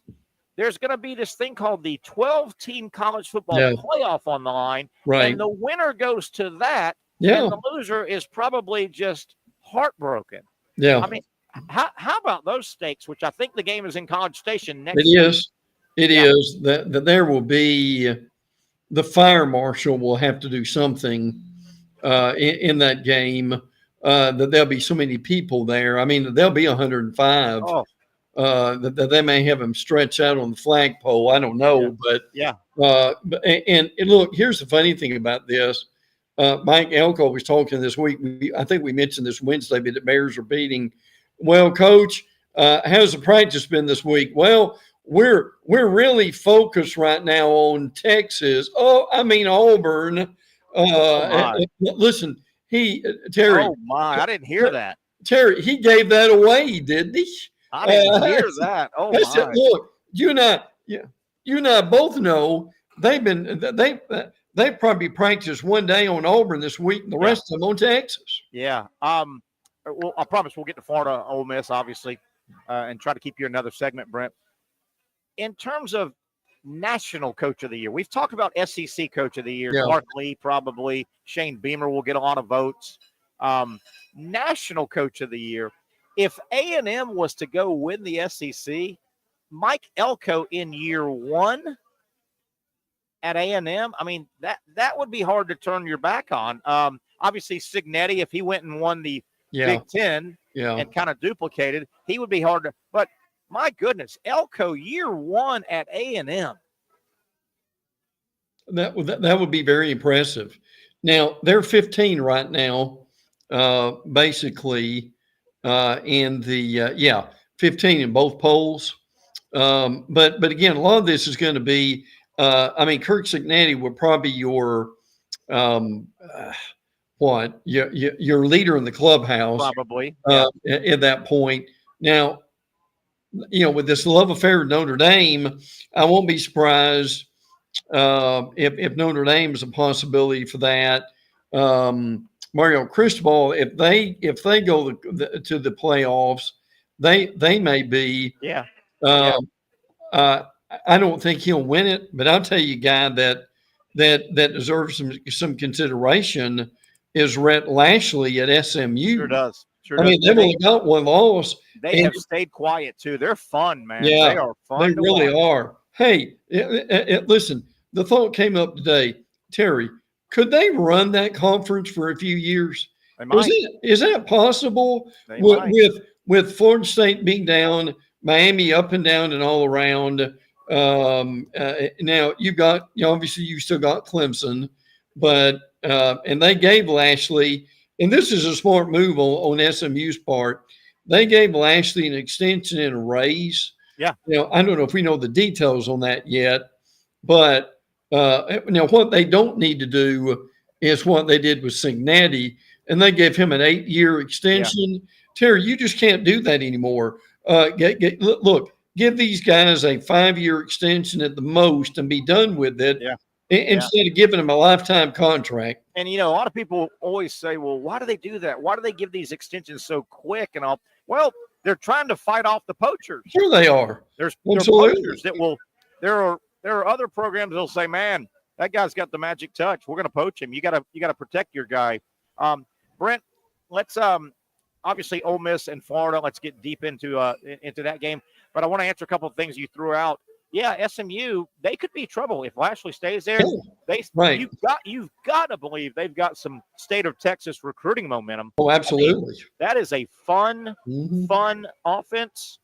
there's going to be this thing called the 12-team college football playoff on the line, and the winner goes to that, and the loser is probably just heartbroken. Yeah. I mean, how about those stakes, which I think the game is in College Station next week? It Yeah. is. That there will be the fire marshal will have to do something in that game. That there'll be so many people there. I mean, there'll be 105. That they may have them stretch out on the flagpole. I don't know, but and look, here's the funny thing about this. Mike Elko was talking this week. I think we mentioned this Wednesday, but the Bears are beating. Well, Coach, how's the practice been this week? Well, we're really focused right now on Texas. Auburn. Listen, Terry. Oh my, I didn't hear that. Terry, he gave that away, didn't he? I didn't hear that. Oh my. Said, look, you and I both know they've probably practiced one day on Auburn this week, and the rest of them on Texas. Yeah. Well, I promise we'll get to Florida, Ole Miss, obviously, and try to keep you another segment, Brent. In terms of National Coach of the Year, we've talked about SEC Coach of the Year. Clark Lee, probably. Shane Beamer will get a lot of votes. National Coach of the Year. If A&M was to go win the SEC, Mike Elko in year one at A&M, I mean, that would be hard to turn your back on. Obviously, Signetti, if he went and won the Big Ten and kind of duplicated, he would be hard to. But my goodness, Elko year one at A&M. That would be very impressive. Now they're 15 right now, basically, in the 15 in both polls. But again, a lot of this is going to be. Kirk Signetti would probably your your leader in the clubhouse, probably at that point. Now, with this love affair with Notre Dame, I won't be surprised if Notre Dame is a possibility for that. Mario Cristobal, if they go to the playoffs, they may be. I don't think he'll win it, but I'll tell you, a guy that deserves some consideration is Rhett Lashley at SMU. Sure does. They've only got one loss. They have stayed quiet too. They're fun, man. Yeah, they are fun. They really are. Hey, listen. The thought came up today, Terry. Could they run that conference for a few years? They might. Is that possible? With Florida State being down, Miami up and down and all around. Now you've got, obviously you still got Clemson, but and they gave Lashley, and this is a smart move on SMU's part. They gave Lashley an extension and a raise. Yeah. I don't know if we know the details on that yet, but now what they don't need to do is what they did with Signetti, and they gave him an 8-year extension. Yeah. Terry, you just can't do that anymore. Look, give these guys a 5-year extension at the most and be done with it. Yeah. instead of giving them a lifetime contract. And, a lot of people always say, well, why do they do that? Why do they give these extensions so quick and all? Well, they're trying to fight off the poachers. Sure they are. There's poachers that will – there are other programs that will say, man, that guy's got the magic touch. We're going to poach him. You got to protect your guy. Brent, let's obviously Ole Miss and Florida. Let's get deep into that game. But I want to answer a couple of things you threw out. Yeah, SMU, they could be trouble if Lashley stays there. You've got to believe they've got some state of Texas recruiting momentum. Oh, absolutely. That is a fun offense,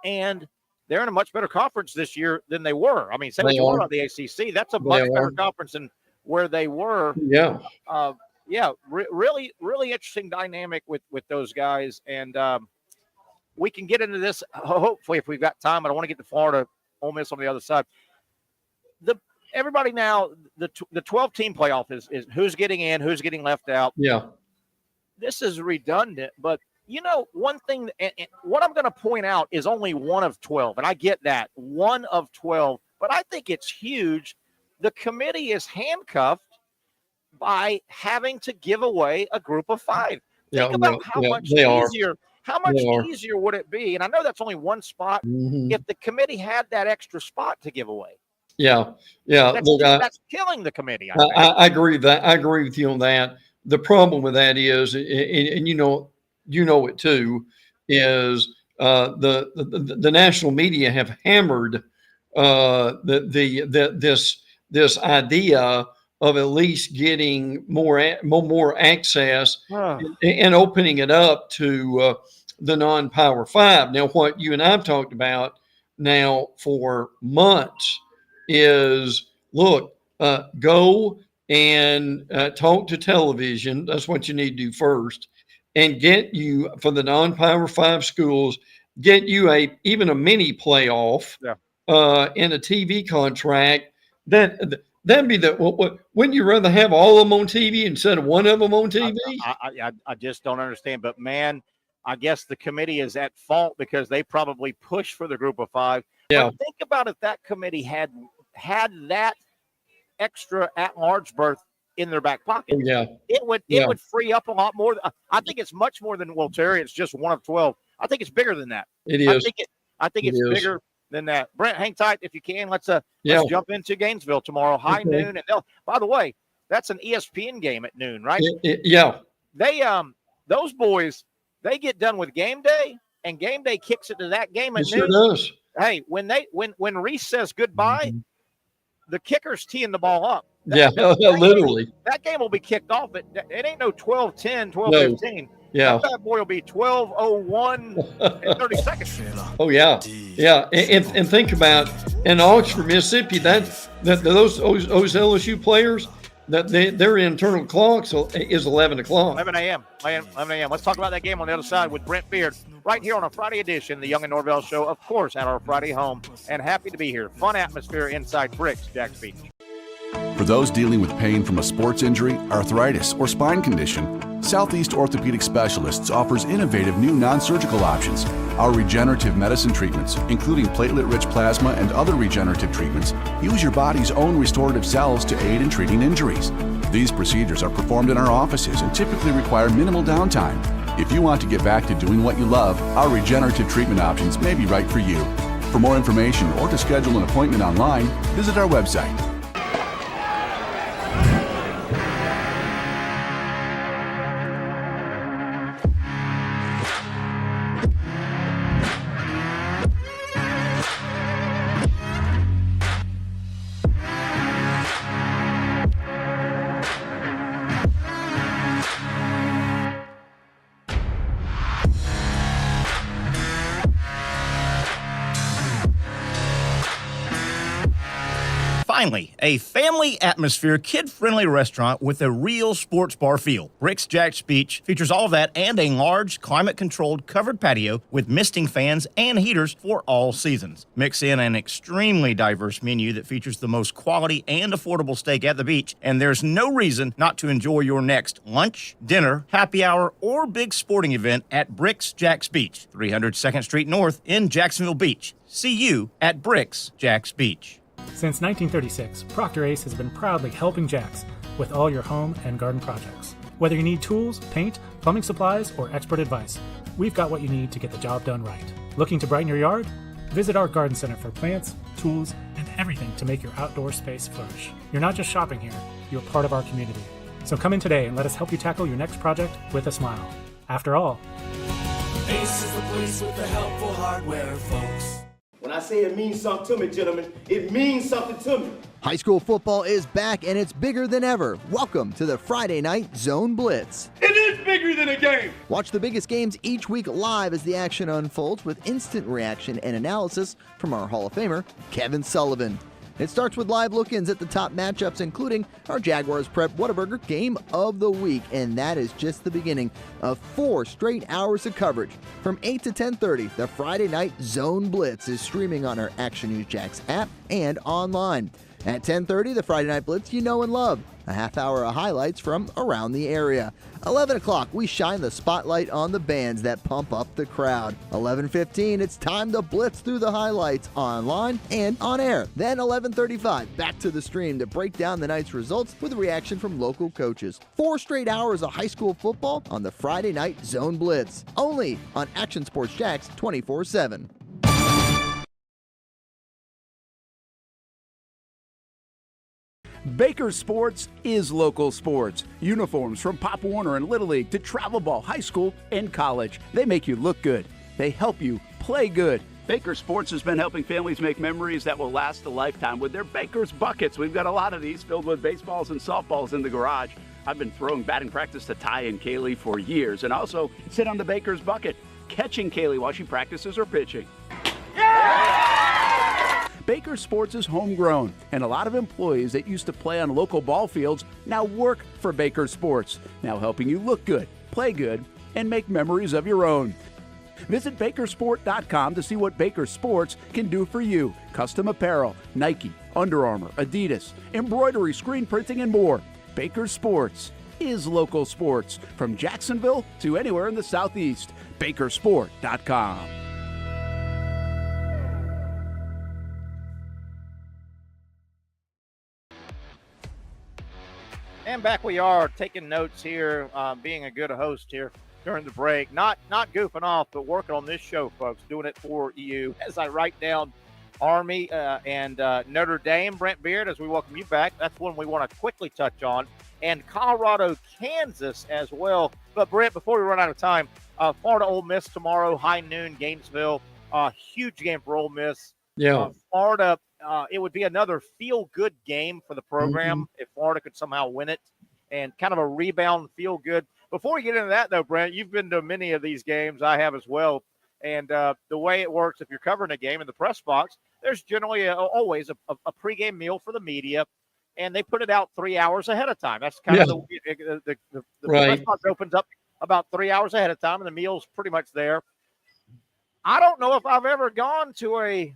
and they're in a much better conference this year than they were. I mean, say what you want about the ACC. That's a much better conference than where they were. Yeah. Really, really interesting dynamic with those guys, and we can get into this hopefully if we've got time. But I want to get to Florida, Ole Miss on the other side. Everybody now, the 12-team playoff is who's getting in, who's getting left out. Yeah. This is redundant, but one thing, and what I'm going to point out is only one of 12, and I get that, one of 12, but I think it's huge. The committee is handcuffed by having to give away a group of 5. Think about how much easier. How much easier would it be? And I know that's only one spot. If the committee had that extra spot to give away. Yeah. That's killing the committee. I agree with that. I agree with you on that. The problem with that is, and you know it too, is the national media have hammered this idea of at least getting more access and opening it up to the non-Power 5. Now, what you and I have talked about now for months is, look, go and talk to television. That's what you need to do first. And get you, for the non-Power 5 schools, get you even a mini playoff and a TV contract. That'd be wouldn't you rather have all of them on TV instead of one of them on TV? I just don't understand. But, man, I guess the committee is at fault because they probably pushed for the group of 5. Yeah. But think about if that committee had that extra at-large berth in their back pocket. It would free up a lot more. I think it's much more than, well, Terry, it's just one of 12. I think it's bigger than that. It is. I think it's bigger than that. Brent, hang tight if you can. Let's jump into Gainesville tomorrow, high noon. And by the way, that's an ESPN game at noon, right? Yeah. They those boys, they get done with game day, and game day kicks it to that game at noon. Sure does. Hey, when Reese says goodbye, the kicker's teeing the ball up. Literally. That game will be kicked off, but it ain't no 12-10, 12-15. Yeah. That boy will be 12:01 and 30 seconds. Oh, yeah. Yeah. And think about, in Oxford, Mississippi, those LSU players, that their internal clock is 11 o'clock. 11 a.m. 11 a.m. Let's talk about that game on the other side with Brent Beard right here on a Friday edition, the Young and Norvelle Show, of course, at our Friday home. And happy to be here. Fun atmosphere inside BRIX, Jax Beach. For those dealing with pain from a sports injury, arthritis, or spine condition, Southeast Orthopedic Specialists offers innovative new non-surgical options. Our regenerative medicine treatments, including platelet-rich plasma and other regenerative treatments, use your body's own restorative cells to aid in treating injuries. These procedures are performed in our offices and typically require minimal downtime. If you want to get back to doing what you love, our regenerative treatment options may be right for you. For more information or to schedule an appointment online, visit our website. Finally, a family atmosphere, kid-friendly restaurant with a real sports bar feel. BRIX Jax Beach features all of that and a large, climate-controlled covered patio with misting fans and heaters for all seasons. Mix in an extremely diverse menu that features the most quality and affordable steak at the beach, and there's no reason not to enjoy your next lunch, dinner, happy hour, or big sporting event at BRIX Jax Beach, 300 2nd Street North in Jacksonville Beach. See you at BRIX Jax Beach. Since 1936, Procter Ace has been proudly helping Jacks with all your home and garden projects. Whether you need tools, paint, plumbing supplies, or expert advice, we've got what you need to get the job done right. Looking to brighten your yard? Visit our garden center for plants, tools, and everything to make your outdoor space flourish. You're not just shopping here, you're part of our community. So come in today and let us help you tackle your next project with a smile. After all, Ace is the place with the helpful hardware, folks. When I say it means something to me, gentlemen, it means something to me. High school football is back and it's bigger than ever. Welcome to the Friday Night Zone Blitz. It is bigger than a game. Watch the biggest games each week live as the action unfolds with instant reaction and analysis from our Hall of Famer, Kevin Sullivan. It starts with live look-ins at the top matchups, including our Jaguars Prep Whataburger Game of the Week, and that is just the beginning of 4 straight hours of coverage. From 8 to 10:30, the Friday Night Zone Blitz is streaming on our Action News Jax app and online. At 10:30, the Friday Night Blitz you know and love. A half hour of highlights from around the area. 11 o'clock, we shine the spotlight on the bands that pump up the crowd. 11:15, it's time to blitz through the highlights online and on air. Then 11:35, back to the stream to break down the night's results with a reaction from local coaches. 4 straight hours of high school football on the Friday Night Zone Blitz. Only on Action Sports Jax 24/7. Baker Sports is local sports. Uniforms from Pop Warner and Little League to travel ball, high school, and college. They make you look good. They help you play good. Baker Sports has been helping families make memories that will last a lifetime with their Baker's Buckets. We've got a lot of these filled with baseballs and softballs in the garage. I've been throwing batting practice to Ty and Kaylee for years and also sit on the Baker's Bucket, catching Kaylee while she practices her pitching. Baker Sports is homegrown, and a lot of employees that used to play on local ball fields now work for Baker Sports, now helping you look good, play good, and make memories of your own. Visit Bakersport.com to see what Baker Sports can do for you. Custom apparel, Nike, Under Armour, Adidas, embroidery, screen printing, and more. Baker Sports is local sports from Jacksonville to anywhere in the Southeast. Bakersport.com. And back we are taking notes here, being a good host here during the break. Not goofing off, but working on this show, folks, doing it for you as I write down Army and Notre Dame. Brent Beard, as we welcome you back, that's one we want to quickly touch on. And Colorado, Kansas as well. But Brent, before we run out of time, Florida Ole Miss tomorrow, high noon, Gainesville. Huge game for Ole Miss. Yeah. Florida, it would be another feel-good game for the program if Florida could somehow win it, and kind of a rebound feel-good. Before we get into that, though, Brent, you've been to many of these games. I have as well. And the way it works, if you're covering a game in the press box, there's generally always a pregame meal for the media, and they put it out 3 hours ahead of time. That's kind of the press box opens up about 3 hours ahead of time, and the meal's pretty much there. I don't know if I've ever gone to a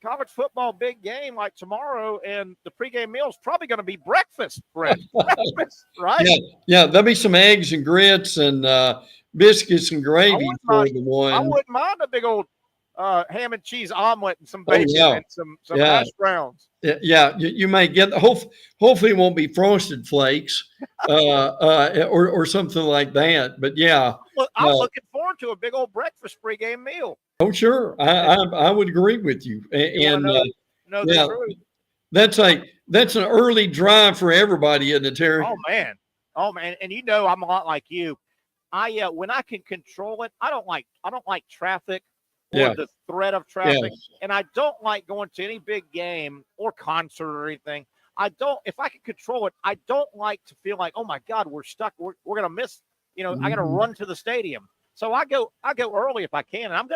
college football big game like tomorrow, and the pregame meal is probably going to be breakfast, Brett. Breakfast, right? Yeah, there'll be some eggs and grits and biscuits and gravy for the one. I wouldn't mind a big old ham and cheese omelet and some bacon and some hash browns. Yeah, you may get. Hopefully, it won't be Frosted Flakes or something like that. But yeah, I'm looking forward to a big old breakfast pregame meal. Oh, sure, I would agree with you. And the truth. That's an early drive for everybody, isn't it, Terry? Oh man, and you know I'm a lot like you. When I can control it, I don't like traffic. Or the threat of traffic. And I don't like going to any big game or concert or anything. If I can control it, I don't like to feel like, oh my God, we're stuck. We're going to miss, I got to run to the stadium. So I go early if I can. And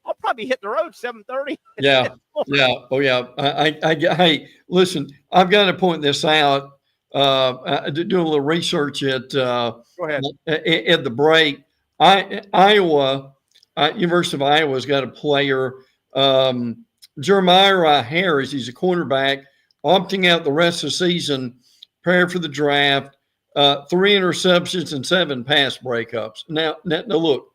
I'll probably hit the road 7:30. Yeah. Oh yeah. Hey, listen, I've got to point this out. Doing a little research at the break. University of Iowa's got a player, Jeremiah Harris. He's a cornerback, opting out the rest of the season, preparing for the draft. 3 interceptions and 7 pass breakups. Now look,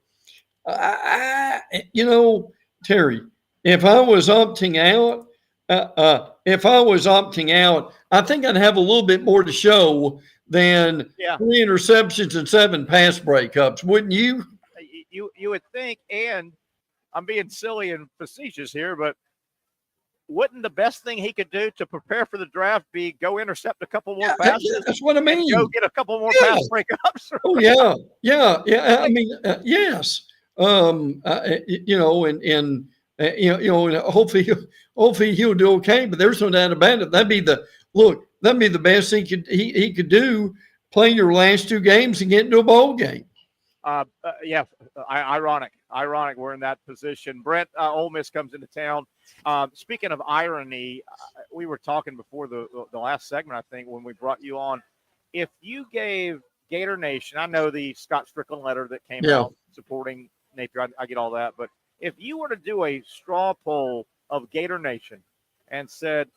Terry, if I was opting out, if I was opting out, I think I'd have a little bit more to show than 3 interceptions and 7 pass breakups, wouldn't you? You would think, and I'm being silly and facetious here, but wouldn't the best thing he could do to prepare for the draft be go intercept a couple more passes? That's what I mean. Go get a couple more pass breakups. Oh yeah. I mean, yes. You know, and hopefully he'll do okay. But there's no doubt about it. That'd be the best thing he could do. Play your last 2 games and get into a bowl game. Ironic. We're in that position. Brent, Ole Miss comes into town. Speaking of irony, we were talking before the last segment, I think, when we brought you on. If you gave Gator Nation, I know the Scott Strickland letter that came out supporting Napier, I get all that, but if you were to do a straw poll of Gator Nation and said,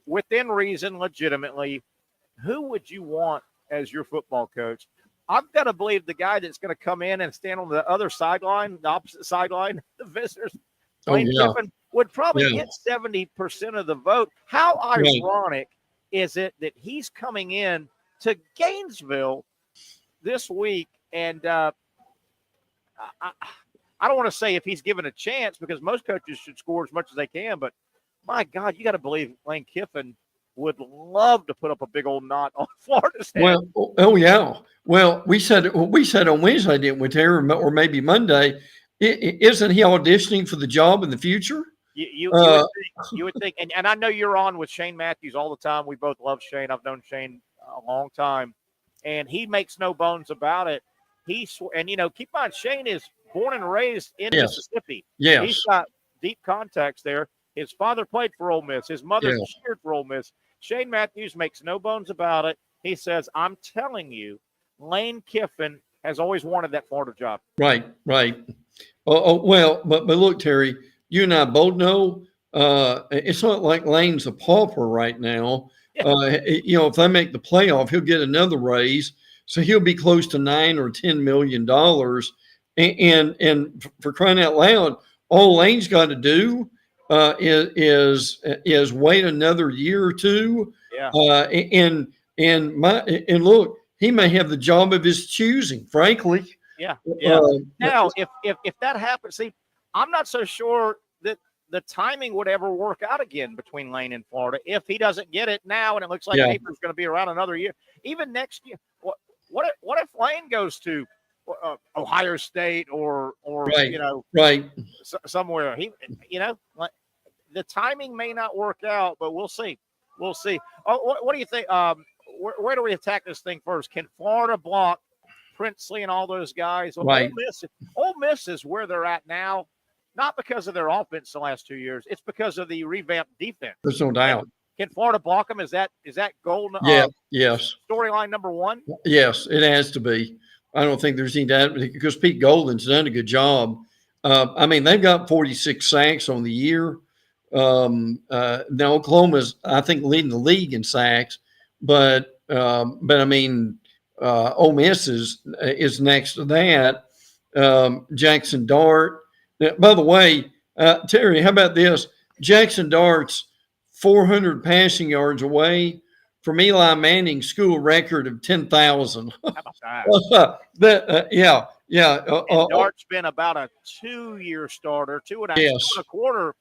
within reason, legitimately, who would you want as your football coach? I've got to believe the guy that's going to come in and stand on the other sideline, the opposite sideline, the visitors, Lane Kiffin, would probably get 70% of the vote. How ironic is it that he's coming in to Gainesville this week? And I don't want to say if he's given a chance, because most coaches should score as much as they can. But, my God, you got to believe Lane Kiffin would love to put up a big old knot on Florida State. Well, Well, we said on Wednesday, didn't we, Terry, or maybe Monday? Isn't he auditioning for the job in the future? You would think, and I know you're on with Shane Matthews all the time. We both love Shane. I've known Shane a long time, and he makes no bones about it. Keep in mind, Shane is born and raised in Mississippi. Yes. He's got deep contacts there. His father played for Ole Miss. His mother cheered for Ole Miss. Shane Matthews makes no bones about it. He says, I'm telling you, Lane Kiffin has always wanted that Florida job. Right. Well, but look, Terry, you and I both know it's not like Lane's a pauper right now. If they make the playoff, he'll get another raise. So he'll be close to $9 or $10 million. And for crying out loud, all Lane's got to do is wait another year or two. And look, he may have the job of his choosing, frankly. Now, if that happens, see, I'm not so sure that the timing would ever work out again between Lane and Florida if he doesn't get it now, and it looks like Napier's going to be around another year, even next year. What if Lane goes to Ohio State or somewhere? The timing may not work out, but we'll see. Oh, what do you think? Where do we attack this thing first? Can Florida block Princely and all those guys? Well, Ole Miss is where they're at now, not because of their offense the last 2 years. It's because of the revamped defense. There's no doubt. Can Florida block them? Is that goal? Yes. Storyline number one? Yes, it has to be. I don't think there's any doubt because Pete Golden's done a good job. They've got 46 sacks on the year. Now Oklahoma's, I think, leading the league in sacks, but Ole Miss is next to that. Jackson Dart. By the way, Terry, how about this? Jackson Dart's 400 passing yards away from Eli Manning's school record of 10,000. How about that? And Dart's been about a 2-year starter, 2.25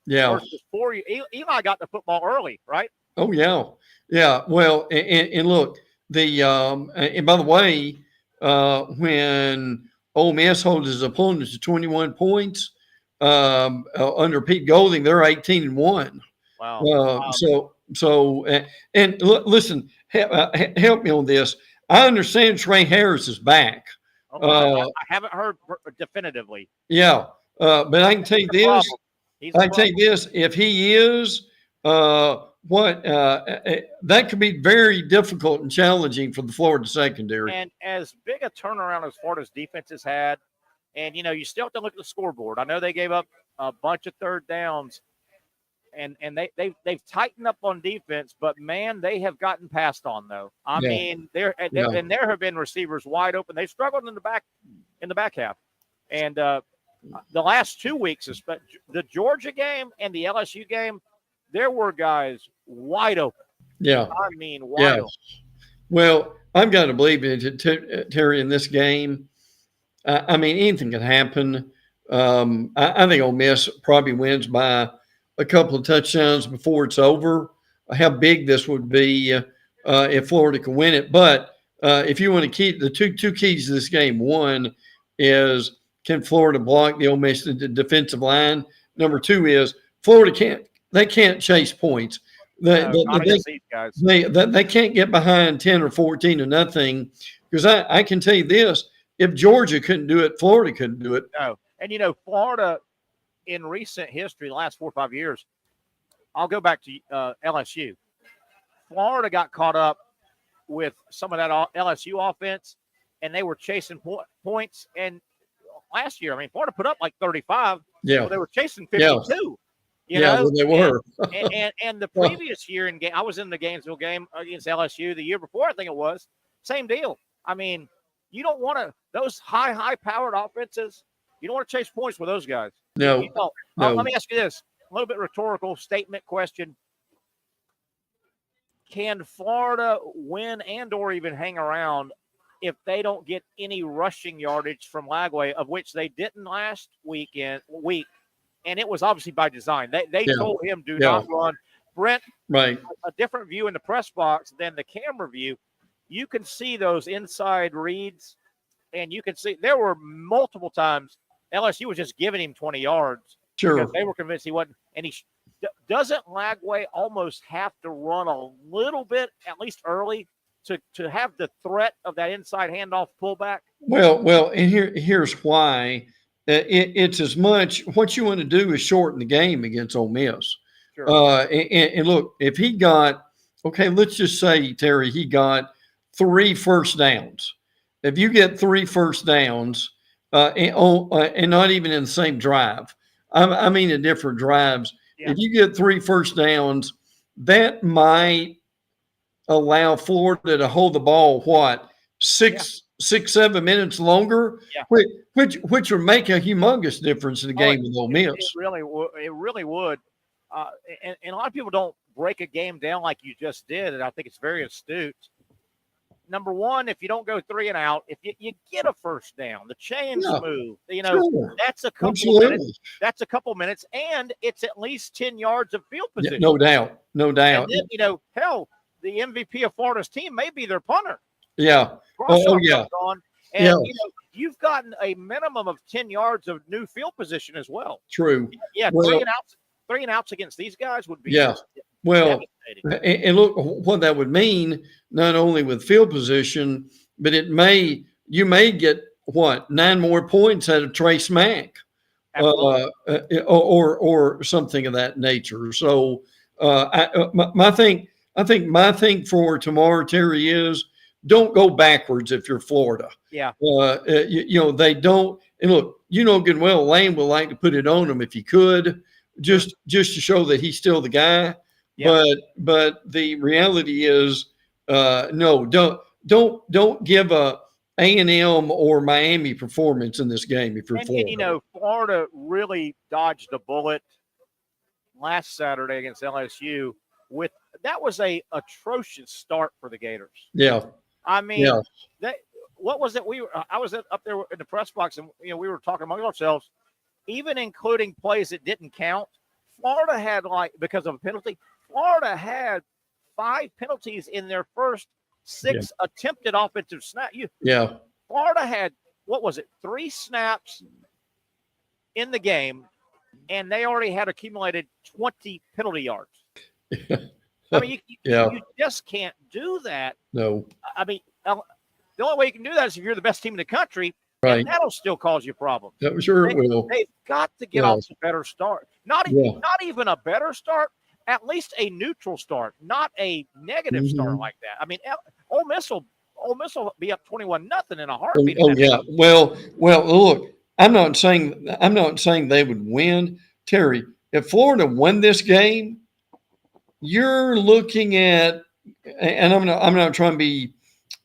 versus 4 years. Eli got the football early, right? Oh, yeah. Well, and look, and by the way, when Ole Miss holds his opponents to 21 points under Pete Golding, they're 18-1. Wow. Listen, help me on this. I understand Trey Harris is back. I haven't heard definitively. But I can tell you this. If he is, that could be very difficult and challenging for the Florida secondary. And as big a turnaround as Florida's defense has had, and you still have to look at the scoreboard. I know they gave up a bunch of third downs, and they've tightened up on defense, but man, they have gotten passed on though. There have been receivers wide open. They struggled in the back half, and the last 2 weeks, the Georgia game and the LSU game, there were guys wide open. Yeah. I mean, wide open. Well, I've got to believe it, Terry, in this game. I mean, anything can happen. I think Ole Miss probably wins by a couple of touchdowns before it's over. How big this would be if Florida can win it. But if you want to keep the two keys to this game, one is, can Florida block the Ole Miss defensive line? Number two is Florida can't chase points. They can't get behind 10 or 14 to nothing, because I can tell you this: if Georgia couldn't do it, Florida couldn't do it. No, and Florida in recent history, the last 4 or 5 years, I'll go back to LSU. Florida got caught up with some of that LSU offense, and they were chasing points. And last year, I mean, Florida put up like 35. Yeah, well, they were chasing 52. Well, they were. and the previous year I was in the Gainesville game against LSU the year before, I think it was. Same deal. I mean, you don't want to – those high-powered offenses, you don't want to chase points with those guys. No. Let me ask you this, a little bit rhetorical statement question. Can Florida win and or even hang around if they don't get any rushing yardage from Lagway, of which they didn't last week? And it was obviously by design. They told him, do not run. Brent, right? A different view in the press box than the camera view. You can see those inside reads, and you can see there were multiple times LSU was just giving him 20 yards. Sure. Because they were convinced he wasn't. And doesn't Lagway almost have to run a little bit, at least early, to have the threat of that inside handoff pullback? Well, and here's why. It's as much what you want to do is shorten the game against Ole Miss. Sure. And look, if he got, okay, let's just say, Terry, he got 3 first downs. If you get 3 first downs and not even in the same drive, I mean in different drives, if you get 3 first downs, that might allow Florida to hold the ball, 6-7 minutes longer, which would make a humongous difference in the game with Ole Miss. It really would. And a lot of people don't break a game down like you just did, and I think it's very astute. Number one, if you don't go 3 and out, if you get a first down, the chains move. Sure. That's a couple minutes. That's a couple minutes, and it's at least 10 yards of field position. No doubt. And then, hell, the MVP of Florida's team may be their punter. Yeah. And you've gotten a minimum of 10 yards of new field position as well. True. Yeah, 3 and outs against these guys would be devastating. And look what that would mean, not only with field position, but you may get 9 more points out of Trey Smack, or something of that nature. So I think my thing for tomorrow, Terry, is don't go backwards if you're Florida. Yeah. They don't. And look, good and well, Lane would like to put it on him if he could, just to show that he's still the guy. Yeah. But the reality is, no, don't give a A&M or Miami performance in this game if you're Florida. And Florida really dodged a bullet last Saturday against LSU. That was a atrocious start for the Gators. Yeah. I mean, what was it? I was up there in the press box, and we were talking among ourselves, even including plays that didn't count. Florida had, because of a penalty, Florida had 5 penalties in their first 6 attempted offensive snaps. Florida had, 3 snaps in the game, and they already had accumulated 20 penalty yards. I mean, you just can't do that. No. I mean, the only way you can do that is if you're the best team in the country. Right. And that'll still cause you problems. That sure it will. They've got to get off a better start. Not even a better start, at least a neutral start, not a negative start like that. I mean, Ole Miss will be up 21-0 in a heartbeat. Oh yeah. Well, look, I'm not saying they would win, Terry. If Florida won this game, you're looking at, and I'm not trying to be,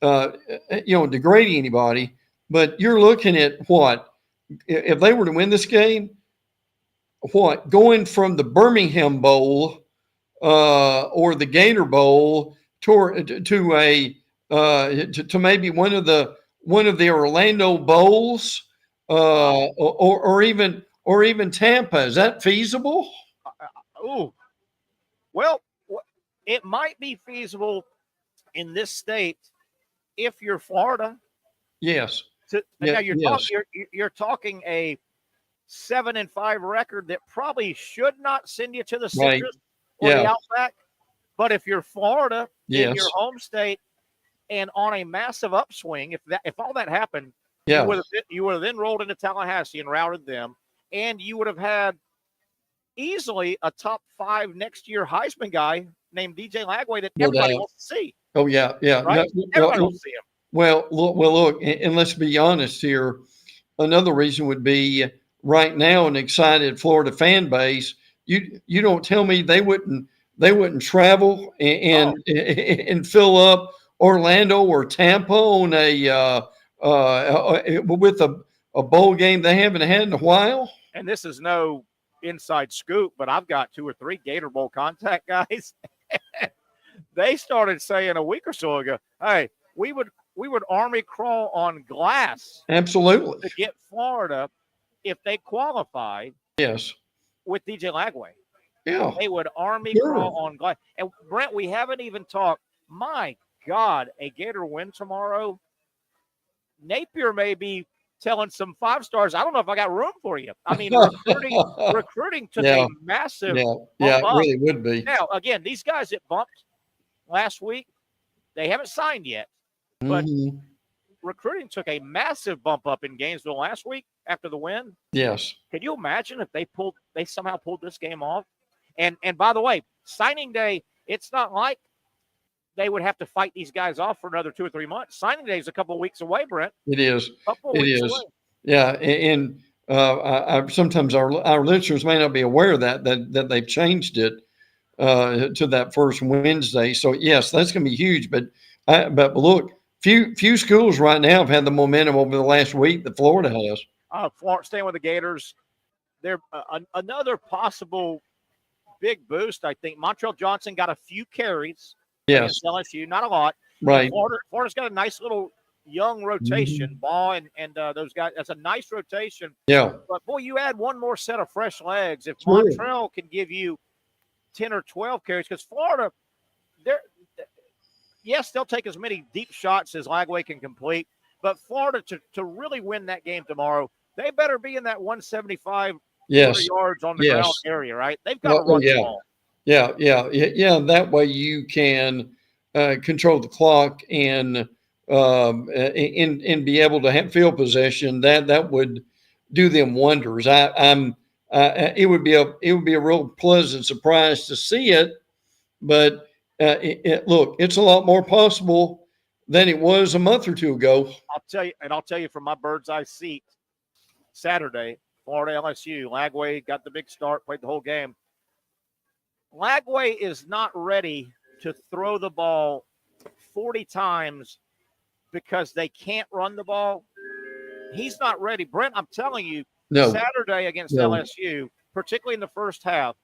degrading anybody, but you're looking at if they were to win this game, going from the Birmingham Bowl or the Gator Bowl to maybe one of the Orlando Bowls, or even Tampa. Is that feasible? Well, it might be feasible in this state if you're Florida. Yes. Now you're talking a 7-5 record that probably should not send you to the Citrus or the Outback. But if you're Florida in your home state and on a massive upswing, if all that happened, you would have then rolled into Tallahassee and routed them, and you would have had easily a top 5 next year Heisman guy named DJ Lagway that everybody wants to see. Oh yeah, right? Everybody wants to see him. Well, look, and let's be honest here. Another reason would be right now an excited Florida fan base. You don't tell me they wouldn't travel and fill up Orlando or Tampa on with a bowl game they haven't had in a while. And this is no inside scoop, but I've got 2 or 3 Gator Bowl contact guys. They started saying a week or so ago, "Hey, we would army crawl on glass, absolutely, to get Florida if they qualified." Yes, with DJ Lagway. Yeah, they would army crawl on glass. And Brent, we haven't even talked. My God, a Gator win tomorrow. Napier may be telling some 5 stars, "I don't know if I got room for you." I mean, recruiting took a massive bump it up. really would be. Now, again, these guys that bumped last week, they haven't signed yet, but recruiting took a massive bump up in Gainesville last week after the win. Yes. Can you imagine if they somehow pulled this game off? And by the way, signing day, it's not like they would have to fight these guys off for another 2 or 3 months. Signing day is a couple of weeks away, Brent. It is. It is. Away. Yeah, and sometimes our listeners may not be aware of that they've changed it to that first Wednesday. So yes, that's going to be huge. But look, few schools right now have had the momentum over the last week that Florida has. Florida staying with the Gators. They're another possible big boost. I think Montrell Johnson got a few carries. Yes. LSU, not a lot. Right. Florida's got a nice little young rotation. Ball and those guys. That's a nice rotation. Yeah. But boy, you add one more set of fresh legs. If Montrell can give you 10 or 12 carries, because Florida, they'll take as many deep shots as Lagway can complete. But Florida, to really win that game tomorrow, they better be in that 175 yards on the ground area, right? They've got to run the ball. Yeah. That way you can control the clock and be able to have field possession. That would do them wonders. It would be a real pleasant surprise to see it, but look, it's a lot more possible than it was a month or 2 ago. I'll tell you from my bird's eye seat, Saturday, Florida LSU, Lagway got the big start, played the whole game. Lagway is not ready to throw the ball 40 times because they can't run the ball. He's not ready. Brent, I'm telling you, Saturday against LSU, particularly in the first half,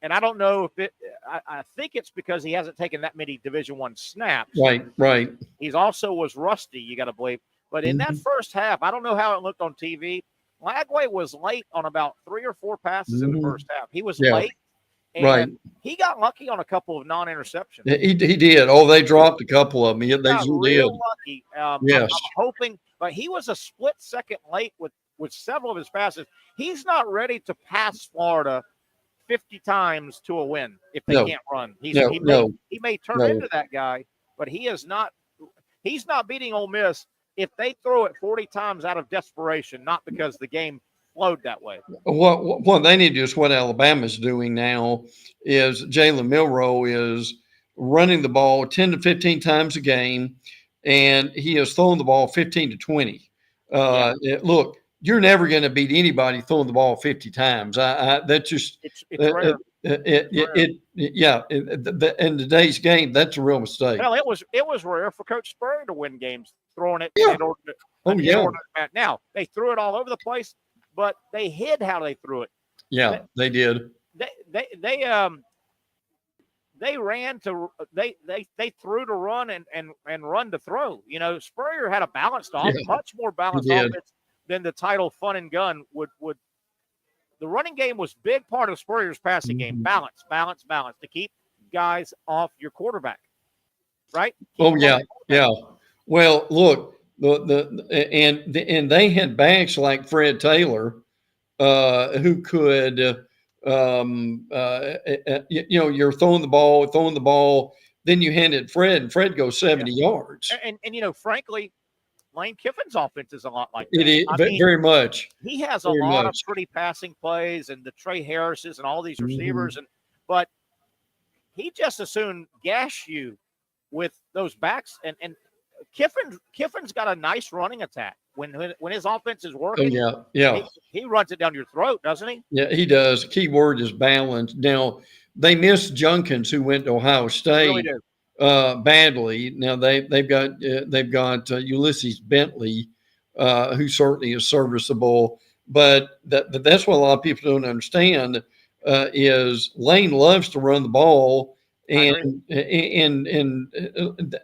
and I don't know if I think it's because he hasn't taken that many Division I snaps. Right. He's also was rusty, you got to believe. But in that first half, I don't know how it looked on TV. Lagway was late on about 3 or 4 passes in the first half. He was late. And he got lucky on a couple of non-interceptions. He did. Oh, they dropped a couple of them. They got did. Real lucky. Yes. I'm hoping, but he was a split second late with several of his passes. He's not ready to pass Florida 50 times to a win if they can't run. He may turn into that guy, but he is not. He's not beating Ole Miss if they throw it 40 times out of desperation, not because the game flowed that way. What they need to do is what Alabama's doing now is Jalen Milroe is running the ball 10 to 15 times a game, and he has thrown the ball 15 to 20. Look, you're never going to beat anybody throwing the ball 50 times. That's just it's rare. In today's game, that's a real mistake. Well, it was rare for Coach Spurrier to win games throwing it. Now they threw it all over the place, but they hid how they threw it. Yeah, they did. They they ran to they threw to run and run to throw. You know, Spurrier had a balanced much more balanced offense than the title fun and gun would. The running game was big part of Spurrier's passing game. Balance to keep guys off your quarterback. Right? Yeah. Well, look, and they had backs like Fred Taylor, who could, you're throwing the ball, then you hand it Fred, and Fred goes 70 yards. And you know, frankly, Lane Kiffin's offense is a lot like that. It is very much. He has a lot of pretty passing plays and the Trey Harrises and all these receivers, but he just as soon gash you with those backs. And Kiffin's got a nice running attack when his offense is working. He runs it down your throat, doesn't he? Yeah, he does. Key word is balance. Now they missed Junkins, who went to Ohio State. Really do. Badly. Now they've got Ulysses Bentley, who certainly is serviceable, but that's what a lot of people don't understand is Lane loves to run the ball, and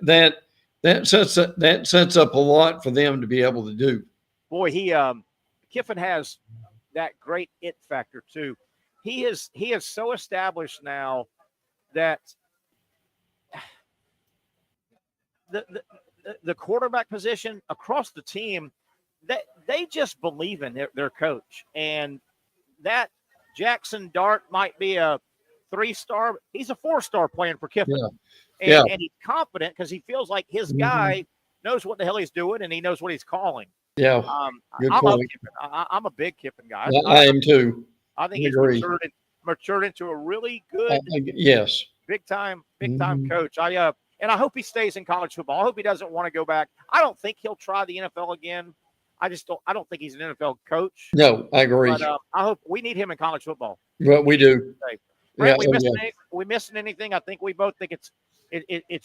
that sets up a lot for them to be able to do. Boy, Kiffin has that great it factor too. He is so established now that the quarterback position across the team, they just believe in their coach. And that Jackson Dart might be a 3-star. He's a 4-star playing for Kiffin. And he's confident because he feels like his guy knows what the hell he's doing and he knows what he's calling. Yeah. I love Kiffin. I'm a big Kiffin guy. I am too. I think he's matured into a really good, big time coach. And I hope he stays in college football. I hope he doesn't want to go back. I don't think he'll try the NFL again. I don't think he's an NFL coach. No, I agree. But I hope we need him in college football. Well, we do. Brent, we missing anything? I think we both think it's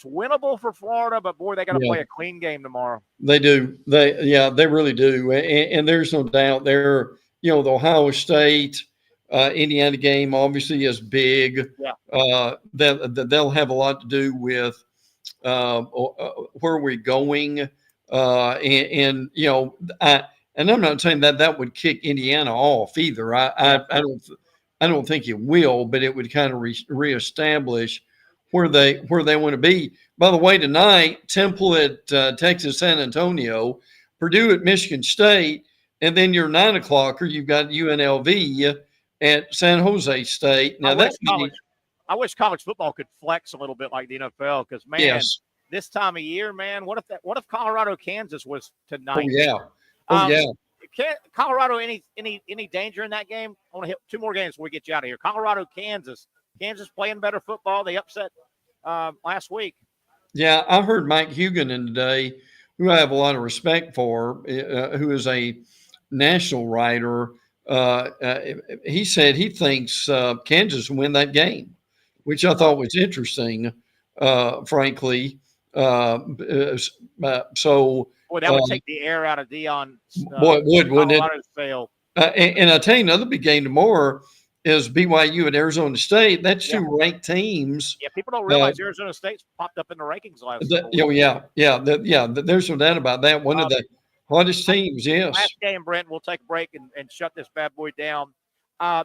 winnable for Florida, but boy, they got to play a clean game tomorrow. They do. They really do. And there's no doubt there, the Ohio State, Indiana game obviously is big. Yeah. They'll have a lot to do with where we're going. And I'm not saying that would kick Indiana off either. I don't think it will, but it would kind of reestablish where they want to be. By the way, tonight, Temple at Texas San Antonio, Purdue at Michigan State, and then your 9 o'clocker, you've got UNLV at San Jose State. Now I wish college football could flex a little bit like the NFL because, man, this time of year, man, what if Colorado, Kansas was tonight? Colorado, any danger in that game? I want to hit 2 more games before we get you out of here. Colorado, Kansas playing better football. They upset last week. Yeah, I heard Mike Huguenin today, who I have a lot of respect for, who is a national writer. He said he thinks Kansas will win that game, which I thought was interesting, frankly. Boy, that would take the air out of Dion's wouldn't it? Fail. And I'll tell you another big game tomorrow is BYU at Arizona State. That's 2 ranked teams. Yeah, people don't realize Arizona State's popped up in the rankings last week. There's no doubt about that. One of the hottest teams, yes. Last game, Brent, we'll take a break and shut this bad boy down.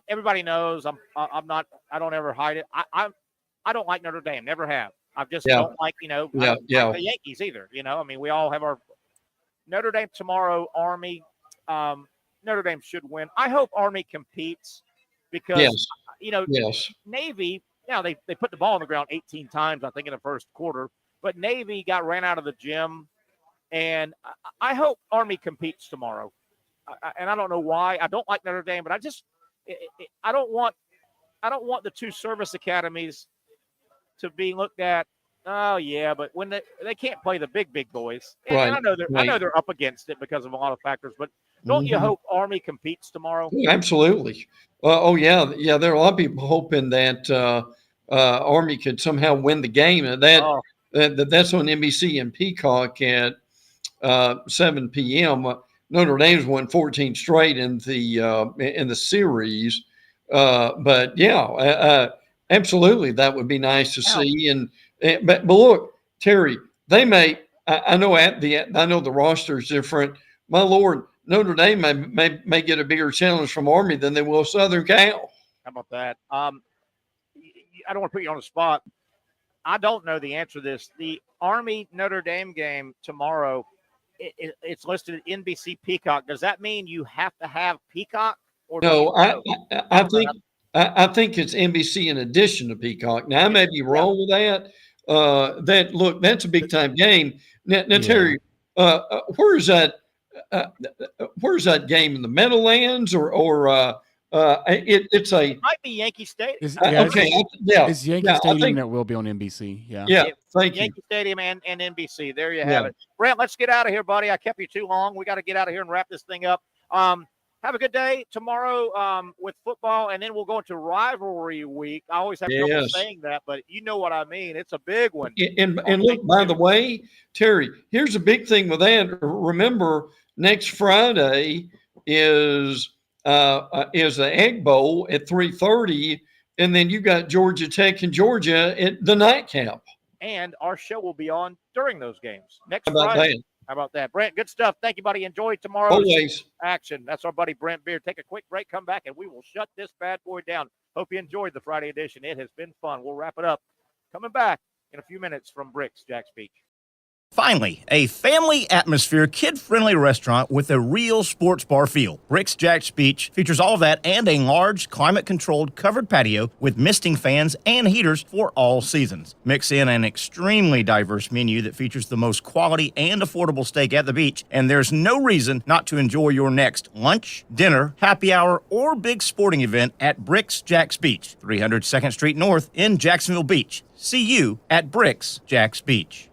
Everybody knows I'm not. I don't ever hide it. I don't like Notre Dame. Never have. I just don't like I don't like the Yankees either. I mean, we all have our Notre Dame tomorrow. Army. Notre Dame should win. I hope Army competes because Navy. They put the ball on the ground 18 times, I think, in the first quarter. But Navy ran out of the gym, and I hope Army competes tomorrow. And I don't know why. I don't like Notre Dame, but I don't want the 2 service academies to be looked at. Oh yeah, but when they can't play the big boys, and I know they're up against it because of a lot of factors. But don't you hope Army competes tomorrow? Absolutely. There are a lot of people hoping that Army could somehow win the game, and that's on NBC and Peacock at 7 p.m. Notre Dame's won 14 straight in the series, Absolutely, that would be nice to see. But look, Terry, they may. I know the roster is different. My Lord, Notre Dame may get a bigger challenge from Army than they will Southern Cal. How about that? I don't want to put you on the spot. I don't know the answer to this. The Army Notre Dame game tomorrow, it's listed at NBC Peacock. Does that mean you have to have Peacock? Or no, I think it's NBC in addition to Peacock. Now I may be wrong with that. That's a big time game. Now Terry, where's that game in the Meadowlands or it might be Yankee Stadium. It's Yankee Stadium that will be on NBC. Thank you. Yankee Stadium and NBC. There you have it. Brent, let's get out of here, buddy. I kept you too long. We got to get out of here and wrap this thing up. Have a good day tomorrow with football, and then we'll go into rivalry week. I always have trouble saying that, but you know what I mean. It's a big one. And look, by the way, Terry, here's a big thing with that. Remember, next Friday is the Egg Bowl at 3:30, and then you got Georgia Tech and Georgia at the nightcap. And our show will be on during those games next Friday. How about that? Brent, good stuff. Thank you, buddy. Enjoy tomorrow's action. That's our buddy Brent Beard. Take a quick break, come back, and we will shut this bad boy down. Hope you enjoyed the Friday edition. It has been fun. We'll wrap it up. Coming back in a few minutes from BRIX, Jack's Beach. Finally, a family atmosphere, kid-friendly restaurant with a real sports bar feel. BRIX Jack's Beach features all of that and a large, climate-controlled covered patio with misting fans and heaters for all seasons. Mix in an extremely diverse menu that features the most quality and affordable steak at the beach, and there's no reason not to enjoy your next lunch, dinner, happy hour, or big sporting event at BRIX Jack's Beach, 300 2nd Street North in Jacksonville Beach. See you at BRIX Jack's Beach.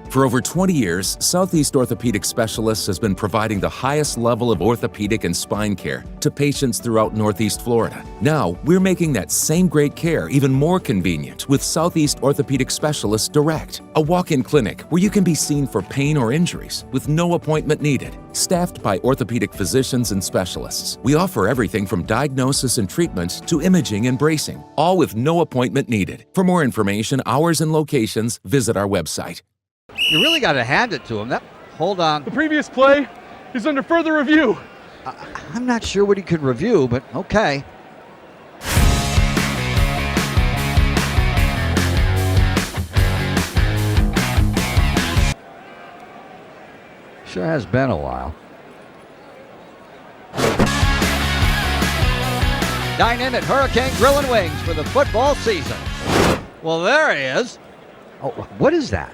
For over 20 years, Southeast Orthopedic Specialists has been providing the highest level of orthopedic and spine care to patients throughout Northeast Florida. Now, we're making that same great care even more convenient with Southeast Orthopedic Specialists Direct, a walk-in clinic where you can be seen for pain or injuries with no appointment needed. Staffed by orthopedic physicians and specialists, we offer everything from diagnosis and treatment to imaging and bracing, all with no appointment needed. For more information, hours, and locations, visit our website. You really got to hand it to him. Hold on. The previous play is under further review. I'm not sure what he could review, but okay. Sure has been a while. Dine in at Hurricane Grill and Wings for the football season. Well, there he is. Oh, what is that?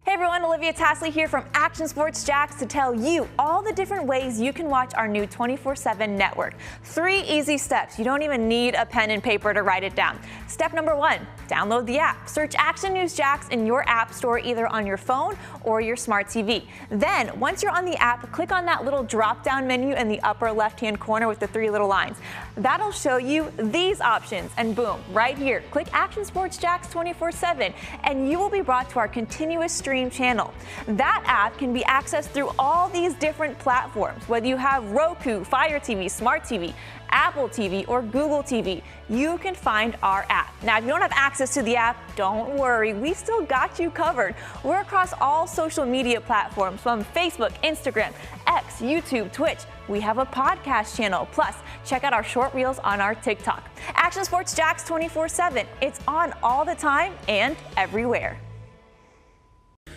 Hey everyone, Olivia Tasley here from Action Sports Jacks to tell you all the different ways you can watch our new 24/7 network. 3 easy steps. You don't even need a pen and paper to write it down. Step number 1, download the app. Search Action News Jacks in your app store either on your phone or your smart TV. Then, once you're on the app, click on that little drop-down menu in the upper left-hand corner with the 3 little lines. That'll show you these options, and boom, right here, click Action Sports Jacks 24/7, and you will be brought to our continuous stream channel. That app can be accessed through all these different platforms. Whether you have Roku, Fire TV, Smart TV, Apple TV, or Google TV, you can find our app. Now, if you don't have access to the app, don't worry, we still got you covered. We're across all social media platforms from Facebook, Instagram, X, YouTube, Twitch. We have a podcast channel. Plus, check out our short reels on our TikTok. Action Sports Jacks 24/7. It's on all the time and everywhere.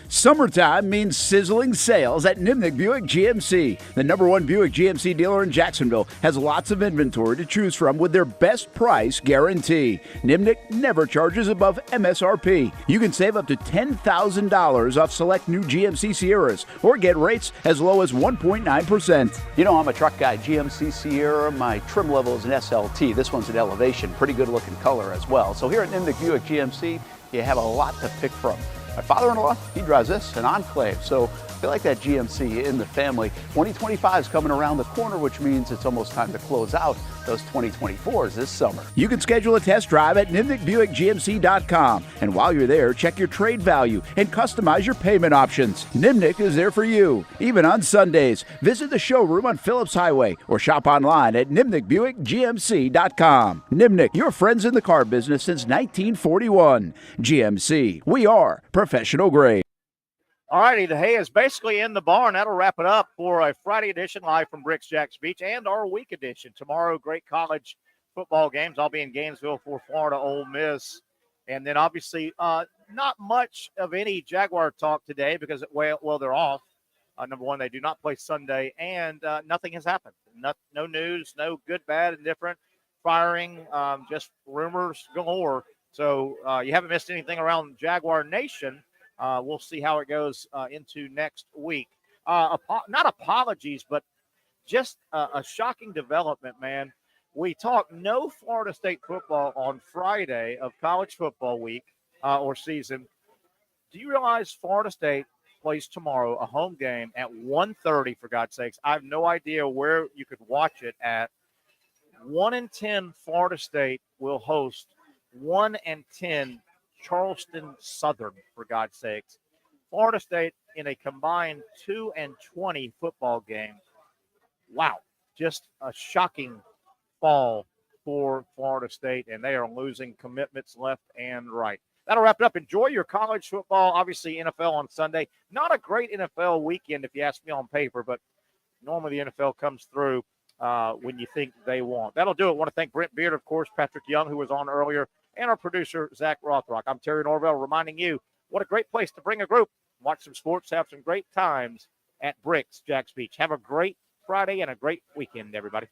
Summertime means sizzling sales at Nimnick Buick GMC. The #1 Buick GMC dealer in Jacksonville has lots of inventory to choose from with their best price guarantee. Nimnick never charges above MSRP. You can save up to $10,000 off select new GMC Sierras or get rates as low as 1.9%. You know, I'm a truck guy. GMC Sierra, my trim level is an SLT. This one's an Elevation. Pretty good looking color as well. So here at Nimnick Buick GMC, you have a lot to pick from. My father-in-law, he drives this, an Enclave, so I feel like that GMC in the family. 2025 is coming around the corner, which means it's almost time to close out those 2024s this summer. You can schedule a test drive at NimnickBuickGMC.com, and while you're there, check your trade value and customize your payment options. Nimnick is there for you, even on Sundays. Visit the showroom on Phillips Highway or shop online at NimnickBuickGMC.com. Nimnick, your friends in the car business since 1941. GMC, we are professional grade. All righty, the hay is basically in the barn. That'll wrap it up for a Friday edition live from BRIX Jax Beach and our week edition. Tomorrow, great college football games. I'll be in Gainesville for Florida Ole Miss. And then obviously not much of any Jaguar talk today because, well, they're off. Number one, they do not play Sunday, and nothing has happened. No news, no good, bad, indifferent, firing, just rumors galore. So you haven't missed anything around Jaguar Nation. We'll see how it goes into next week. Not apologies, but just a shocking development, man. We talked no Florida State football on Friday of college football week or season. Do you realize Florida State plays tomorrow, a home game at 1:30, for God's sakes? I have no idea where you could watch it at. 1-10 Florida State will host 1-10 Charleston Southern, for God's sakes. Florida State in a combined 2-20 football game. Wow, just a shocking fall for Florida State, and they are losing commitments left and right. That'll wrap it up. Enjoy your college football. Obviously, NFL on Sunday. Not a great NFL weekend, if you ask me on paper, but normally the NFL comes through when you think they won't. That'll do it. I want to thank Brent Beard, of course, Patrick Young, who was on earlier, and our producer, Zach Rothrock. I'm Terry Norvelle, reminding you what a great place to bring a group, watch some sports, have some great times at BRIX Jax Beach. Have a great Friday and a great weekend, everybody.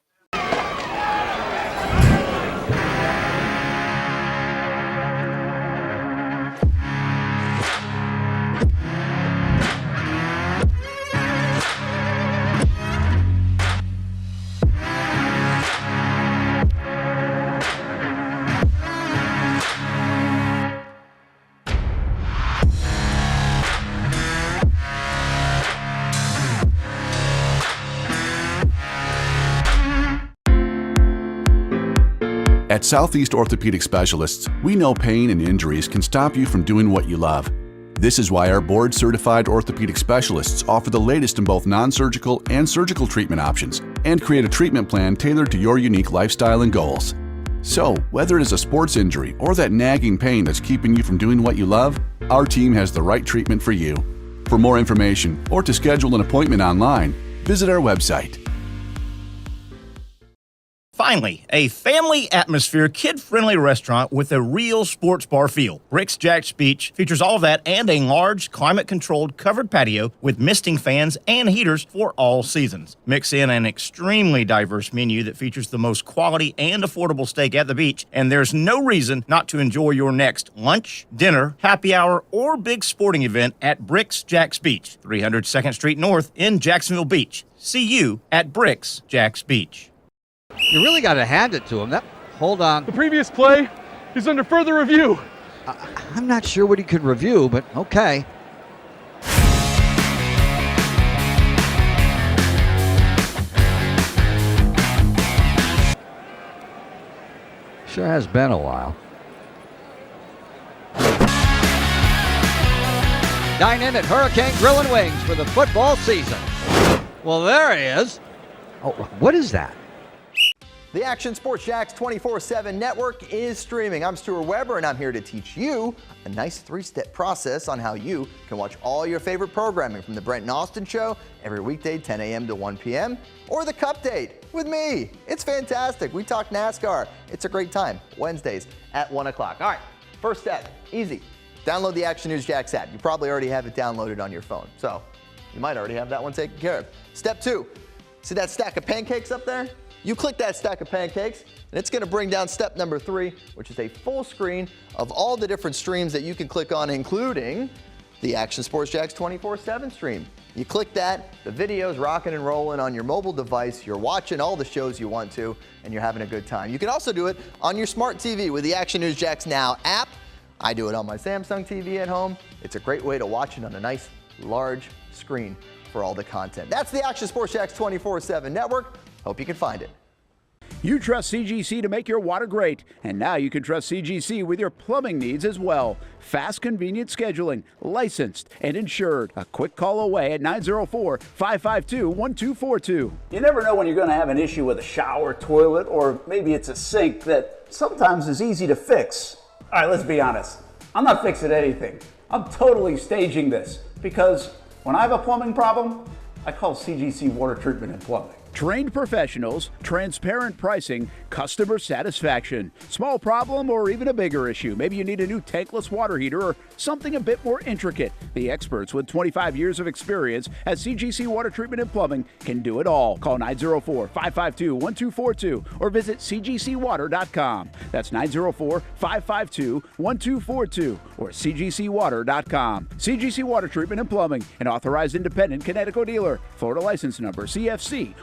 At Southeast Orthopedic Specialists, we know pain and injuries can stop you from doing what you love. This is why our board-certified orthopedic specialists offer the latest in both non-surgical and surgical treatment options and create a treatment plan tailored to your unique lifestyle and goals. So, whether it is a sports injury or that nagging pain that's keeping you from doing what you love, our team has the right treatment for you. For more information or to schedule an appointment online, visit our website. Finally, a family atmosphere, kid-friendly restaurant with a real sports bar feel. BRIX Jax Beach features all of that and a large, climate-controlled covered patio with misting fans and heaters for all seasons. Mix in an extremely diverse menu that features the most quality and affordable steak at the beach, and there's no reason not to enjoy your next lunch, dinner, happy hour, or big sporting event at BRIX Jax Beach, 300 2nd Street North in Jacksonville Beach. See you at BRIX Jax Beach. You really got to hand it to him. Hold on. The previous play is under further review. I'm not sure what he could review, but okay. Sure has been a while. Dine in at Hurricane Grill and Wings for the football season. Well, there he is. Oh, what is that? The Action Sports Jax 24/7 network is streaming. I'm Stuart Weber, and I'm here to teach you a nice three-step process on how you can watch all your favorite programming from the Brent and Austin Show every weekday 10 a.m. to 1 p.m. or the Cup Date with me. It's fantastic. We talk NASCAR. It's a great time. Wednesdays at 1 o'clock. All right, first step, easy. Download the Action News Jax app. You probably already have it downloaded on your phone, so you might already have that one taken care of. Step 2, see that stack of pancakes up there? You click that stack of pancakes, and it's going to bring down step number 3, which is a full screen of all the different streams that you can click on, including the Action Sports Jax 24/7 stream. You click that, the video's rocking and rolling on your mobile device. You're watching all the shows you want to, and you're having a good time. You can also do it on your smart TV with the Action News Jax Now app. I do it on my Samsung TV at home. It's a great way to watch it on a nice, large screen for all the content. That's the Action Sports Jax 24/7 network. Hope you can find it. You trust CGC to make your water great, and now you can trust CGC with your plumbing needs as well. Fast, convenient scheduling, licensed and insured. A quick call away at 904-552-1242. You never know when you're going to have an issue with a shower, toilet, or maybe it's a sink that sometimes is easy to fix. All right, let's be honest. I'm not fixing anything. I'm totally staging this because when I have a plumbing problem, I call CGC Water Treatment and Plumbing. Trained professionals, transparent pricing, customer satisfaction. Small problem or even a bigger issue. Maybe you need a new tankless water heater or something a bit more intricate. The experts with 25 years of experience at CGC Water Treatment and Plumbing can do it all. Call 904-552-1242 or visit cgcwater.com. That's 904-552-1242 or cgcwater.com. CGC Water Treatment and Plumbing, an authorized independent Connecticut dealer. Florida license number CFC